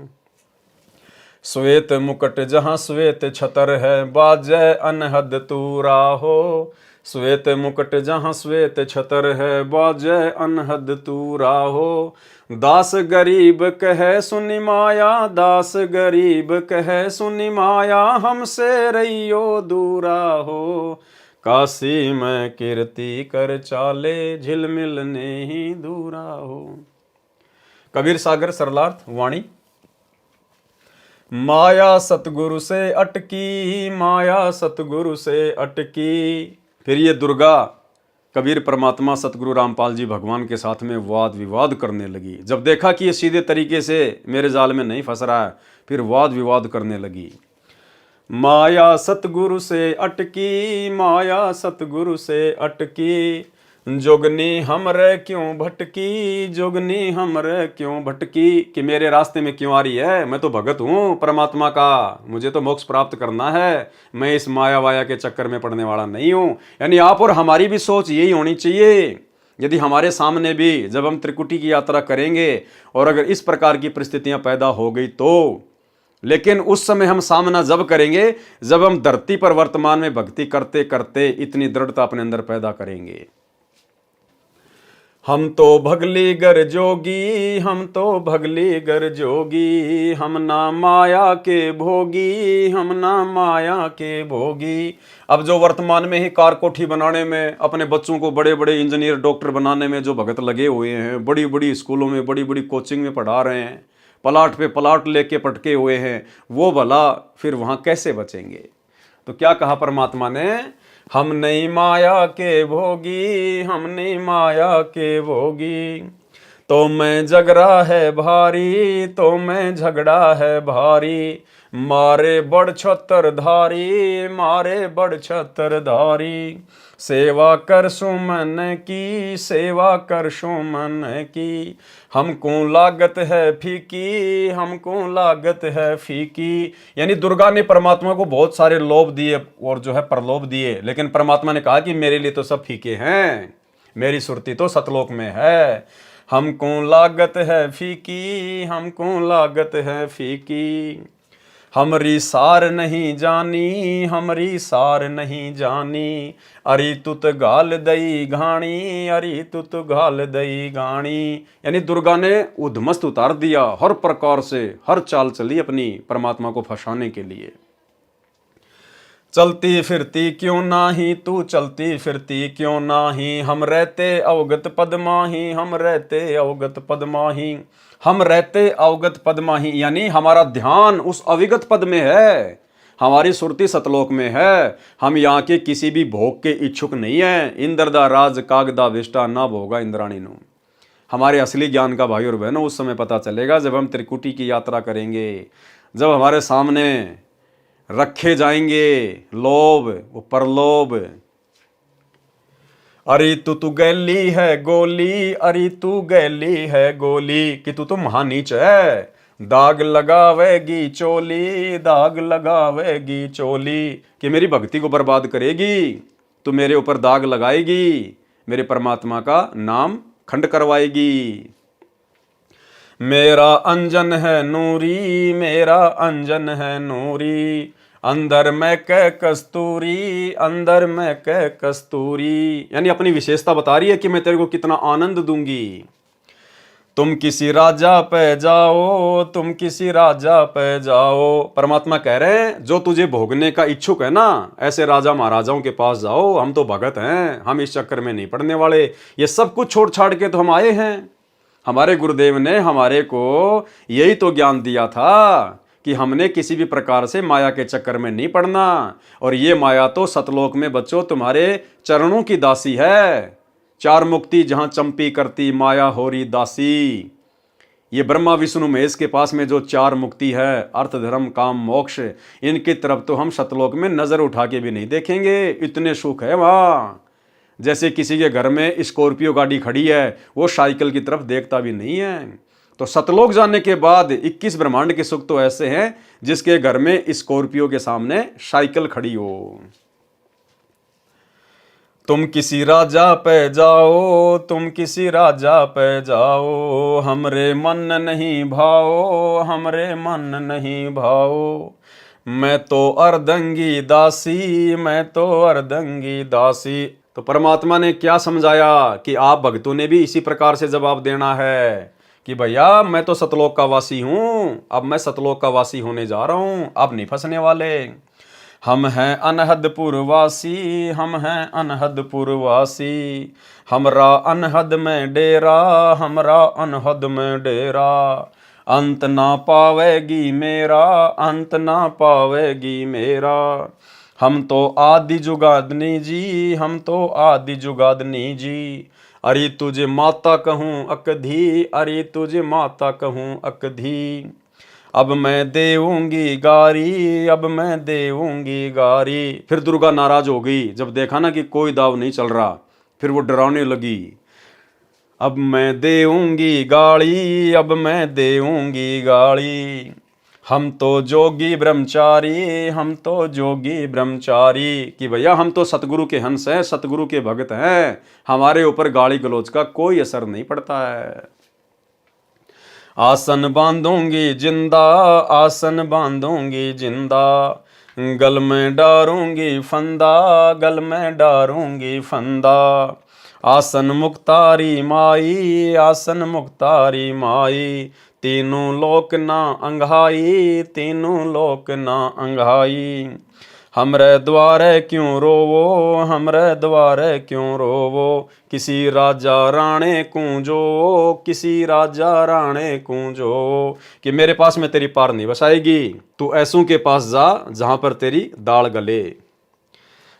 श्वेत मुकुट जहाँ श्वेत छतर है, बाजै अनहद तूरा हो। श्वेत मुकुट जहाँ श्वेत छतर है, बाजै अनहद तूरा हो। दास गरीब कहे सुनि माया, दास गरीब कहे सुनि माया, हमसे रहियो दूरा हो। काशी में कीर्ति कर चाले, झिलमिल नेही दूरा हो। कबीर सागर सरलार्थ वाणी। माया सतगुरु से अटकी, माया सतगुरु से अटकी। फिर ये दुर्गा कबीर परमात्मा सतगुरु रामपाल जी भगवान के साथ में वाद विवाद करने लगी। जब देखा कि ये सीधे तरीके से मेरे जाल में नहीं फंस रहा है, फिर वाद विवाद करने लगी। माया सतगुरु से अटकी, माया सतगुरु से अटकी, जोगनी हमरे क्यों भटकी, जोगनी हमरे क्यों भटकी। कि मेरे रास्ते में क्यों आ रही है, मैं तो भगत हूँ परमात्मा का, मुझे तो मोक्ष प्राप्त करना है, मैं इस माया वाया के चक्कर में पड़ने वाला नहीं हूँ। यानी आप और हमारी भी सोच यही होनी चाहिए। यदि हमारे सामने भी जब हम त्रिकुटी की यात्रा करेंगे और अगर इस प्रकार की परिस्थितियां पैदा हो गई तो, लेकिन उस समय हम सामना जब करेंगे जब हम धरती पर वर्तमान में भक्ति करते करते इतनी दृढ़ता अपने अंदर पैदा करेंगे। हम तो भगली गर जोगी, हम तो भगली गर जोगी, हम ना माया के भोगी, हम ना माया के भोगी। अब जो वर्तमान में ही कार कोठी बनाने में, अपने बच्चों को बड़े बड़े इंजीनियर डॉक्टर बनाने में जो भगत लगे हुए हैं, बड़ी बड़ी स्कूलों में बड़ी बड़ी कोचिंग में पढ़ा रहे हैं, प्लाट पे प्लाट लेके पटके हुए हैं, वो भला फिर वहाँ कैसे बचेंगे। तो क्या कहा परमात्मा ने, हम नहीं माया के भोगी, हम नहीं माया के भोगी। तो मैं झगड़ा है भारी, तो मैं झगड़ा है भारी, मारे बड़ छतर धारी, मारे बड़ छतर धारी। सेवा कर सुमन की, सेवा कर सुमन की, हमको लागत है फीकी, हमको लागत है फीकी। यानी दुर्गा ने परमात्मा को बहुत सारे लोभ दिए और जो है प्रलोभ दिए, लेकिन परमात्मा ने कहा कि मेरे लिए तो सब फीके हैं, मेरी सुरती तो सतलोक में है। हमको लागत है फीकी, हमको लागत है फीकी। हमरी सार नहीं जानी, हमरी सार नहीं जानी, अरे तुत गाल दई घाणी, अरे तुत गाल दई घाणी। यानी दुर्गा ने उद्मस्त उतार दिया, हर प्रकार से हर चाल चली अपनी परमात्मा को फंसाने के लिए। चलती फिरती क्यों नाही तू, चलती फिरती क्यों नाही, हम रहते अवगत पद माही, हम रहते अवगत पद माही। हम रहते अवगत पद माही यानी हमारा ध्यान उस अविगत पद में है, हमारी सुरती सतलोक में है। हम यहाँ के किसी भी भोग के इच्छुक नहीं है। इंद्रदा राज कागदा विष्टा ना भोगा इंद्राणी नु। हमारे असली ज्ञान का भाई और बहनों उस समय पता चलेगा जब हम त्रिकुटी की यात्रा करेंगे, जब हमारे सामने रखे जाएंगे लोभ वो परलोभ। अरे तू गैली है गोली, अरे तू गैली है गोली, कि तू तो महानीच है, दाग लगावेगी चोली, दाग लगावेगी चोली। कि मेरी भक्ति को बर्बाद करेगी, तू मेरे ऊपर दाग लगाएगी, मेरे परमात्मा का नाम खंड करवाएगी। मेरा अंजन है नूरी, मेरा अंजन है नूरी, अंदर में कै कस्तूरी, अंदर में कै कस्तूरी, यानी अपनी विशेषता बता रही है कि मैं तेरे को कितना आनंद दूंगी। तुम किसी राजा पे जाओ, तुम किसी राजा पे जाओ, परमात्मा कह रहे हैं जो तुझे भोगने का इच्छुक है ना, ऐसे राजा महाराजाओं के पास जाओ, हम तो भगत हैं, हम इस चक्कर में नहीं पड़ने वाले, ये सब कुछ छोड़ छाड़ के तो हम आए हैं। हमारे गुरुदेव ने हमारे को यही तो ज्ञान दिया था कि हमने किसी भी प्रकार से माया के चक्कर में नहीं पड़ना, और ये माया तो सतलोक में बच्चों तुम्हारे चरणों की दासी है। चार मुक्ति जहां चंपी करती माया होरी दासी, ये ब्रह्मा विष्णु महेश के पास में जो चार मुक्ति है, अर्थ धर्म काम मोक्ष, इनकी तरफ तो हम सतलोक में नजर उठा के भी नहीं देखेंगे, इतने सुख है वहां। जैसे किसी के घर में स्कॉर्पियो गाड़ी खड़ी है, वो साइकिल की तरफ देखता भी नहीं है। तो सतलोक जाने के बाद 21 ब्रह्मांड के सुख तो ऐसे हैं जिसके घर में स्कॉर्पियो के सामने साइकिल खड़ी हो। तुम किसी राजा पे जाओ, तुम किसी राजा पे जाओ, हमरे मन नहीं भाओ, हमरे मन नहीं भाओ, मैं तो अर्धंगी दासी, मैं तो अर्धंगी दासी। तो परमात्मा ने क्या समझाया कि आप भक्तों ने भी इसी प्रकार से जवाब देना है कि भैया मैं तो सतलोक का वासी हूं, अब मैं सतलोक का वासी होने जा रहा हूं, अब नहीं फंसने वाले। हम हैं अनहदपुर वासी, हम हैं अनहदपुर वासी, हमरा अनहद में डेरा, हमरा अनहद में डेरा, अंत ना पावेगी मेरा, अंत ना पावेगी मेरा, हम तो आदि जुगादनी जी, हम तो आदि जुगादनी जी, अरे तुझे माता कहूँ अकधी, अरे तुझे माता कहूँ अकधी, अब मैं देऊंगी गारी, अब मैं देऊंगी गारी। फिर दुर्गा नाराज हो गई जब देखा ना कि कोई दाव नहीं चल रहा, फिर वो डराने लगी, अब मैं देऊंगी गाड़ी, अब मैं देऊंगी गाड़ी, हम तो जोगी ब्रह्मचारी, हम तो जोगी ब्रह्मचारी, कि भैया हम तो सतगुरु के हंस हैं, सतगुरु के भक्त हैं, हमारे ऊपर गाली गलौज का कोई असर नहीं पड़ता है। आसन बांधूंगी जिंदा, आसन बांधूंगी जिंदा, गल में डारूंगी फंदा, गल में डारूंगी फंदा, आसन मुक्तारी माई, आसन मुक्तारी माई, तीनों लोक ना अंघाई, तीनों लोक ना अंघाई, हमरे द्वारे क्यों रोवो, हमरे द्वारे क्यों रोवो, किसी राजा राणे कूंजो, किसी राजा राणे कूंजो, कि मेरे पास में तेरी पार नहीं बसाएगी, तू ऐसों के पास जा जहां पर तेरी दाल गले।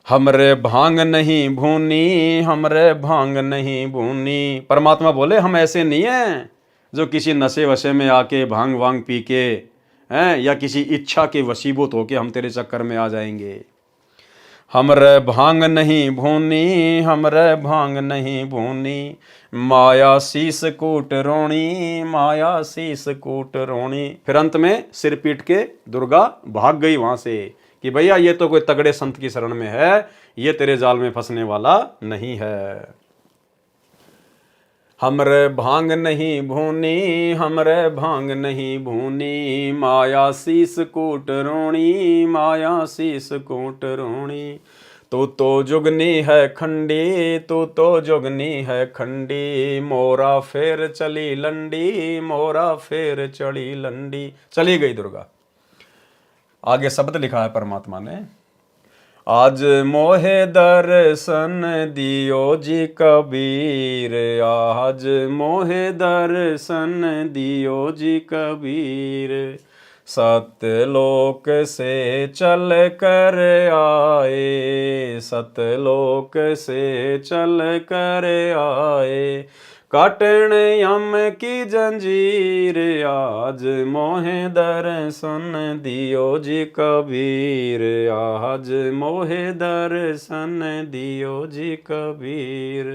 हमरे भांग नहीं भूनी, हमरे भांग नहीं भूनी, परमात्मा बोले हम ऐसे नहीं हैं जो किसी नशे वशे में आके भांग वांग पी के हैं, या किसी इच्छा के वशीभूत होके हम तेरे चक्कर में आ जाएंगे। हमरे भांग नहीं भूनी, हमरे भांग नहीं भूनी, माया शीस कूट रोणी, माया शीस कूट रोणी। फिर अंत में सिर पीट के दुर्गा भाग गई वहां से कि भैया ये तो कोई तगड़े संत की शरण में है, ये तेरे जाल में फंसने वाला नहीं है। हमरे भांग नहीं भूनी, हमरे भांग नहीं भूनी, माया शीस कूट रोणी, माया शीस कूट रोणी, तू तो जुगनी है खंडी, तू तो जुगनी है खंडी, मोरा फेर चली लंडी, मोरा फेर चढ़ी लंडी। चली गई दुर्गा। आगे शब्द लिखा है परमात्मा ने, आज मोहे दर्शन दियो जी कबीर, आज मोहे दर्शन दियो जी कबीर, सतलोक से चल कर आए, सतलोक से चल कर आए, काटन यम की जंजीर, आज मोहे दर्शन दियो जी कबीर, आज मोहे दर्शन दियो जी कबीर,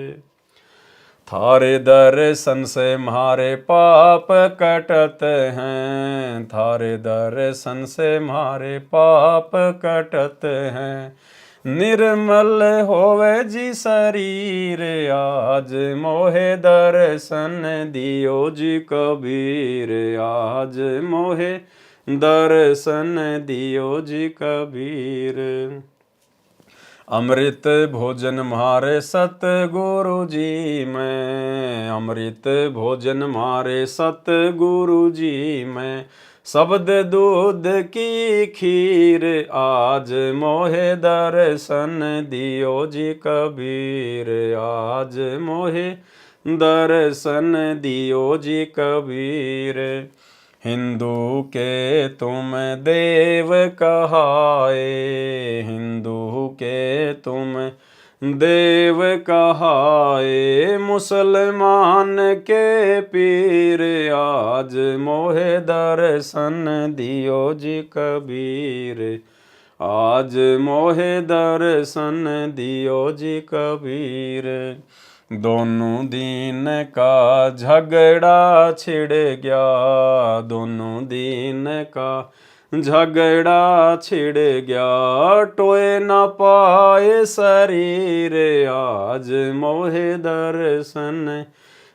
थारे दर्शन से मारे पाप कटत हैं, थारे दर्शन से मारे पाप कटत हैं, निर्मल होवे जी शरीर, आज मोहे दर्शन दियो जी कबीर, आज मोहे दर्शन दियो जी कबीर। अमृत भोजन मारे सतगुरु जी मैं, अमृत भोजन मारे सतगुरु जी मैं, शब्द दूध की खीर आज मोहे दर्शन दियो जी कबीर, आज मोहे दर्शन दियो जी कबीर। हिंदू के तुम देव कहाए, हिंदू के तुम देव कहाए, मुसलमान के पीर आज मोहे दर्शन दियो जी कबीर, आज मोहे दर्शन दियो जी कबीर। दोनों दीन का झगड़ा छिड़ गया, दोनों दीन का झगड़ा छिड़ गया, टोए न पाए शरीर आज मोहे दर्शन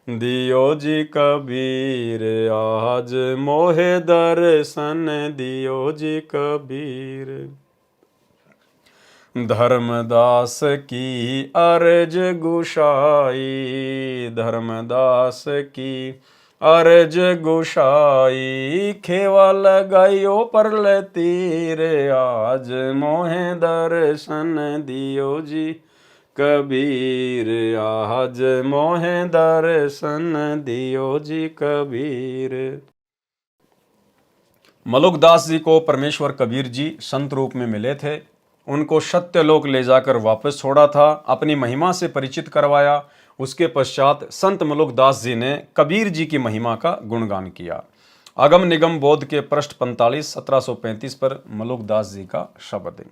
दियो जी कबीर, आज मोहे दर्शन दियो जी कबीर। धर्मदास की अर्ज गुशाई, धर्मदास की अर्ज गुशाई, खेवा लगाइयो पर तीर आज मोहे दर्शन दियो जी कबीर, आज मोहे दर्शन दियो जी कबीर। मलुकदास जी को परमेश्वर कबीर जी संत रूप में मिले थे। उनको सत्यलोक ले जाकर वापस छोड़ा था, अपनी महिमा से परिचित करवाया। उसके पश्चात संत मलुकदास जी ने कबीर जी की महिमा का गुणगान किया। अगम निगम बोध के पृष्ठ 45 1735 पर मलुकदास जी का शब्द है।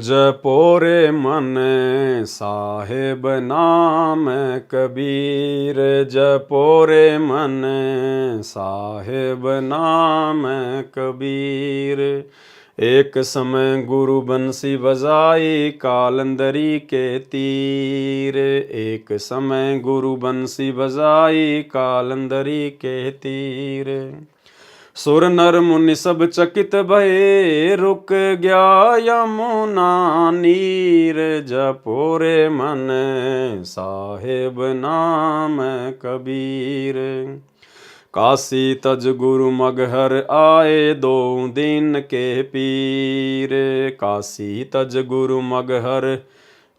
जपोरे मन साहेब नाम कबीर, जपोरे मन साहेब नाम कबीर। एक समय गुरु बंसी बजाई कालंदरी के तीर, एक समय गुरु बंसी बजाई कालंदरी के तीर। सुर नर मुनि सब चकित भये, रुक गया यमुना नीर, जपोरे मन साहेब नाम कबीर। काशी तज गुरु मगहर आए दो दिन के पीर, काशी तज गुरु मगहर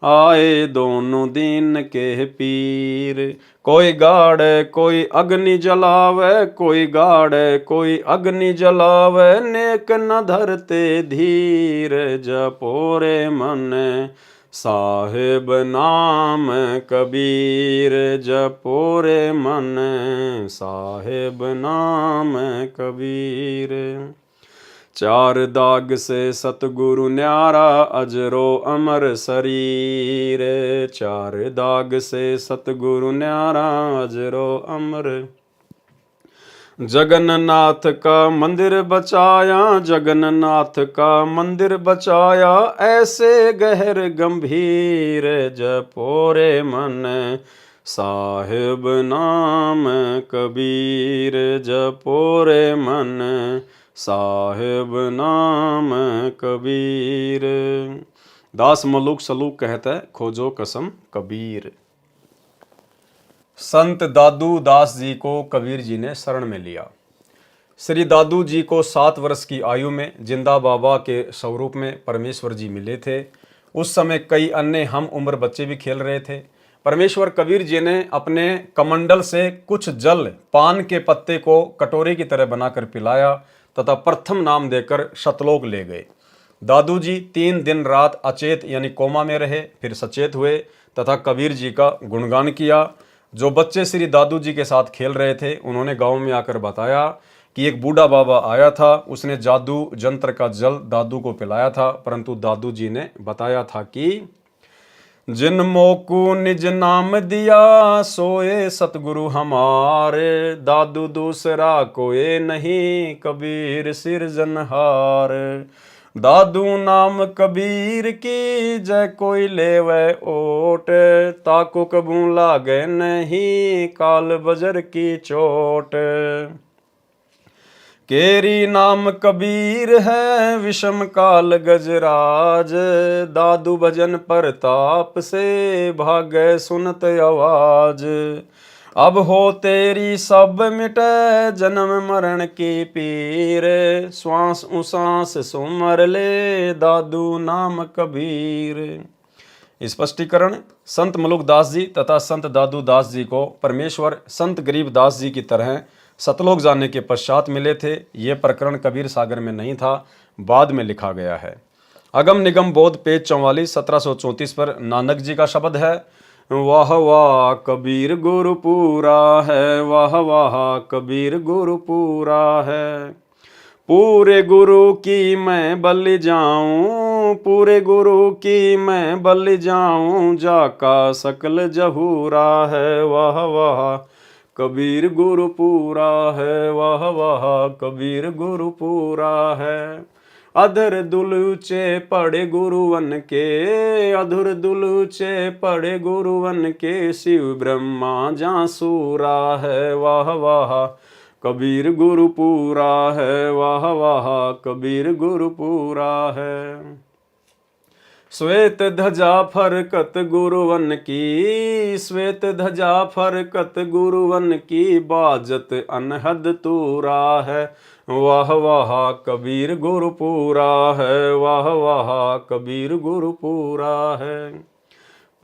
आए दोनों दिन के पीर। कोई गाड़े कोई अग्नि जलावे, कोई गाड़े कोई अग्नि जलावे, नेक न धरते धीर, जपोरे मन साहेब नाम कबीर, जपोरे मन साहेब नाम कबीर। चार दाग से सतगुरु न्यारा अजरो अमर शरीर, चार दाग से सतगुरु न्यारा अजरो अमर। जगन्नाथ का मंदिर बचाया, जगन्नाथ का मंदिर बचाया, ऐसे गहर गंभीर, जपोरे मन साहिब नाम कबीर, जपोरे मन साहिब नाम कबीर। दास मलुक सलूक कहता है, खोजो कसम कबीर। संत दादू दास जी को कबीर जी ने शरण में लिया। श्री दादू जी को 7 वर्ष की आयु में जिंदा बाबा के स्वरूप में परमेश्वर जी मिले थे। उस समय कई अन्य हम उम्र बच्चे भी खेल रहे थे। परमेश्वर कबीर जी ने अपने कमंडल से कुछ जल पान के पत्ते को कटोरे की तरह बनाकर पिलाया तथा प्रथम नाम देकर सतलोक ले गए। दादू जी 3 दिन रात अचेत यानी कोमा में रहे, फिर सचेत हुए तथा कबीर जी का गुणगान किया। जो बच्चे श्री दादू जी के साथ खेल रहे थे उन्होंने गांव में आकर बताया कि एक बूढ़ा बाबा आया था, उसने जादू जंत्र का जल दादू को पिलाया था, परंतु दादू जी ने बताया था कि जिन मोकू निज नाम दिया सोए सतगुरु हमारे, दादू दूसरा कोई नहीं कबीर सिरजनहार। दादू नाम कबीर की जय कोई लेवे ओट, ताको कबू लागे नहीं काल बजर की चोट। केरी नाम कबीर है विषम काल गजराज, दादू भजन परताप से भागै सुनत आवाज। अब हो तेरी सब मिटे जन्म मरण की पीर, श्वास उसास सुमर ले दादू नाम कबीर। स्पष्टीकरण, संत मलुकदास जी तथा संत दादू दास जी को परमेश्वर संत गरीबदास जी की तरह सतलोक जाने के पश्चात मिले थे। ये प्रकरण कबीर सागर में नहीं था, बाद में लिखा गया है। अगम निगम बोध पेज 44 1734 पर नानक जी का शब्द है, वाह वाह कबीर गुरु पूरा है, वाह वाह कबीर गुरु पूरा है। पूरे गुरु की मैं बलि जाऊं, पूरे गुरु की मैं बलि जाऊं, जाका सकल जहूरा है, वाह वाह कबीर गुरु पूरा है, वाह वाह कबीर गुरु पूरा है। अधर दुलूचे पड़े गुरुवन के, अधुर दुलूचे पड़े गुरुवन के, शिव ब्रह्मा जासूरा है, वाह वाह कबीर गुरु पूरा है, वाह वाह कबीर गुरु पूरा है। श्वेत ध्वजा फरकत गुरुवन की, श्वेत ध्वजा फरकत गुरुवन की, बाजत अनहद तूरा है, वाह वाह कबीर गुरु पूरा है, वाह वाह कबीर गुरु पूरा है।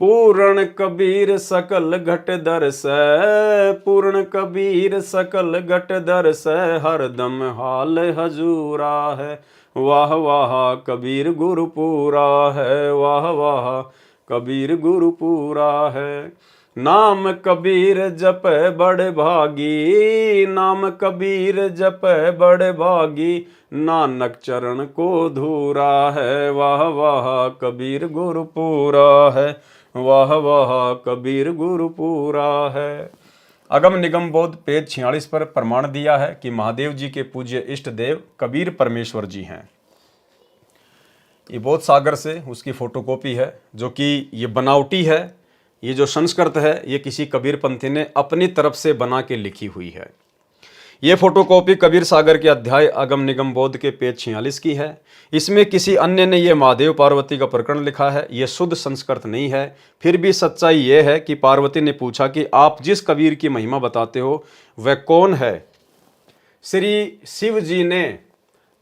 पूर्ण कबीर सकल घट दरस, पूर्ण कबीर सकल घट दरस, हरदम हाल हजूरा है, वाह वाह कबीर गुरु पूरा है, वाह वाह कबीर गुरु पूरा है। नाम कबीर जप बड़े भागी, नाम कबीर जप बड़े भागी, नानक चरण को धूरा है, वाह वाह कबीर गुरु पूरा है, वाह वाह कबीर गुरु पूरा है। अगम निगम बोध पेज 46 पर प्रमाण दिया है कि महादेव जी के पूज्य इष्ट देव कबीर परमेश्वर जी हैं। ये बोध सागर से उसकी फोटोकॉपी है, जो कि ये बनावटी है। ये जो संस्कृत है ये किसी कबीर पंथी ने अपनी तरफ से बना के लिखी हुई है। ये फोटोकॉपी कबीर सागर के अध्याय अगम निगम बोध के पेज 46 की है। इसमें किसी अन्य ने यह महादेव पार्वती का प्रकरण लिखा है। यह शुद्ध संस्कृत नहीं है। फिर भी सच्चाई यह है कि पार्वती ने पूछा कि आप जिस कबीर की महिमा बताते हो वह कौन है। श्री शिव जी ने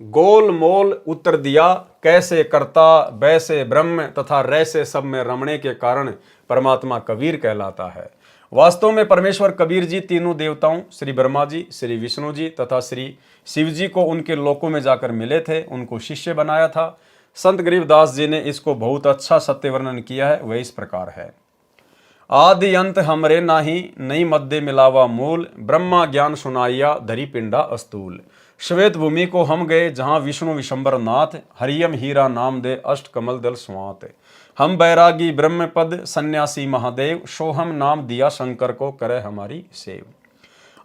गोल मोल उत्तर दिया, कैसे कर्ता वैसे ब्रह्म तथा रैसे सब में रमणे के कारण परमात्मा कबीर कहलाता है। वास्तव में परमेश्वर कबीर जी तीनों देवताओं श्री ब्रह्मा जी, श्री विष्णु जी तथा श्री शिव जी को उनके लोकों में जाकर मिले थे, उनको शिष्य बनाया था। संत गरीबदास जी ने इसको बहुत अच्छा सत्य वर्णन किया है। वह इस प्रकार है, आदि अंत हमरे नाही, नई मध्य मिलावा मूल, ब्रह्मा ज्ञान सुनाइया धरी पिंडा अस्तूल। श्वेत भूमि को हम गए जहाँ विष्णु विशंबर नाथ, हरियम हीरा नाम दे अष्ट कमल दल स्वात। हम बैरागी ब्रह्म पद सन्यासी महादेव, सोहम नाम दिया शंकर को करे हमारी सेव।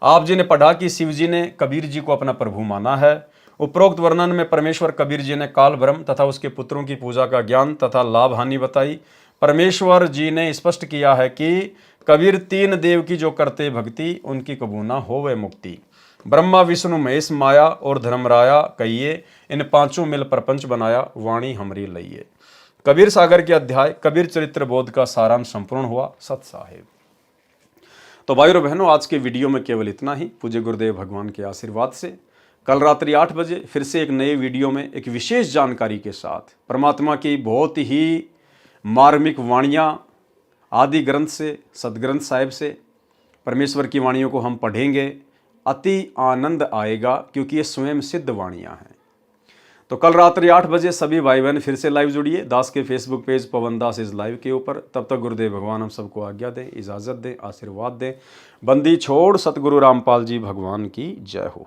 आप जी ने पढ़ा कि शिव जी ने कबीर जी को अपना प्रभु माना है। उपरोक्त वर्णन में परमेश्वर कबीर जी ने काल ब्रह्म तथा उसके पुत्रों की पूजा का ज्ञान तथा लाभ हानि बताई। परमेश्वर जी ने स्पष्ट किया है कि कबीर तीन देव की जो करते भक्ति, उनकी कबूना होवे मुक्ति। ब्रह्मा विष्णु महेश माया और धर्मराया कहिए, इन पांचों मिल प्रपंच बनाया, वाणी हमरी लइए। कबीर सागर के अध्याय कबीर चरित्र बोध का सारांश संपूर्ण हुआ। सत साहिब। तो भाइयों और बहनों, आज के वीडियो में केवल इतना ही। पूज्य गुरुदेव भगवान के आशीर्वाद से कल रात्रि 8 बजे फिर से एक नए वीडियो में एक विशेष जानकारी के साथ परमात्मा की बहुत ही मार्मिक वाणियाँ आदि ग्रंथ से, सदग्रंथ साहिब से परमेश्वर की वाणियों को हम पढ़ेंगे। अति आनंद आएगा क्योंकि ये स्वयं सिद्ध वाणियाँ हैं। तो कल रात्रि 8 बजे सभी भाई बहन फिर से लाइव जुड़िए दास के फेसबुक पेज पवन दास इस लाइव के ऊपर। तब तक गुरुदेव भगवान हम सबको आज्ञा दें, इजाज़त दें, आशीर्वाद दें। बंदी छोड़ सतगुरु रामपाल जी भगवान की जय हो।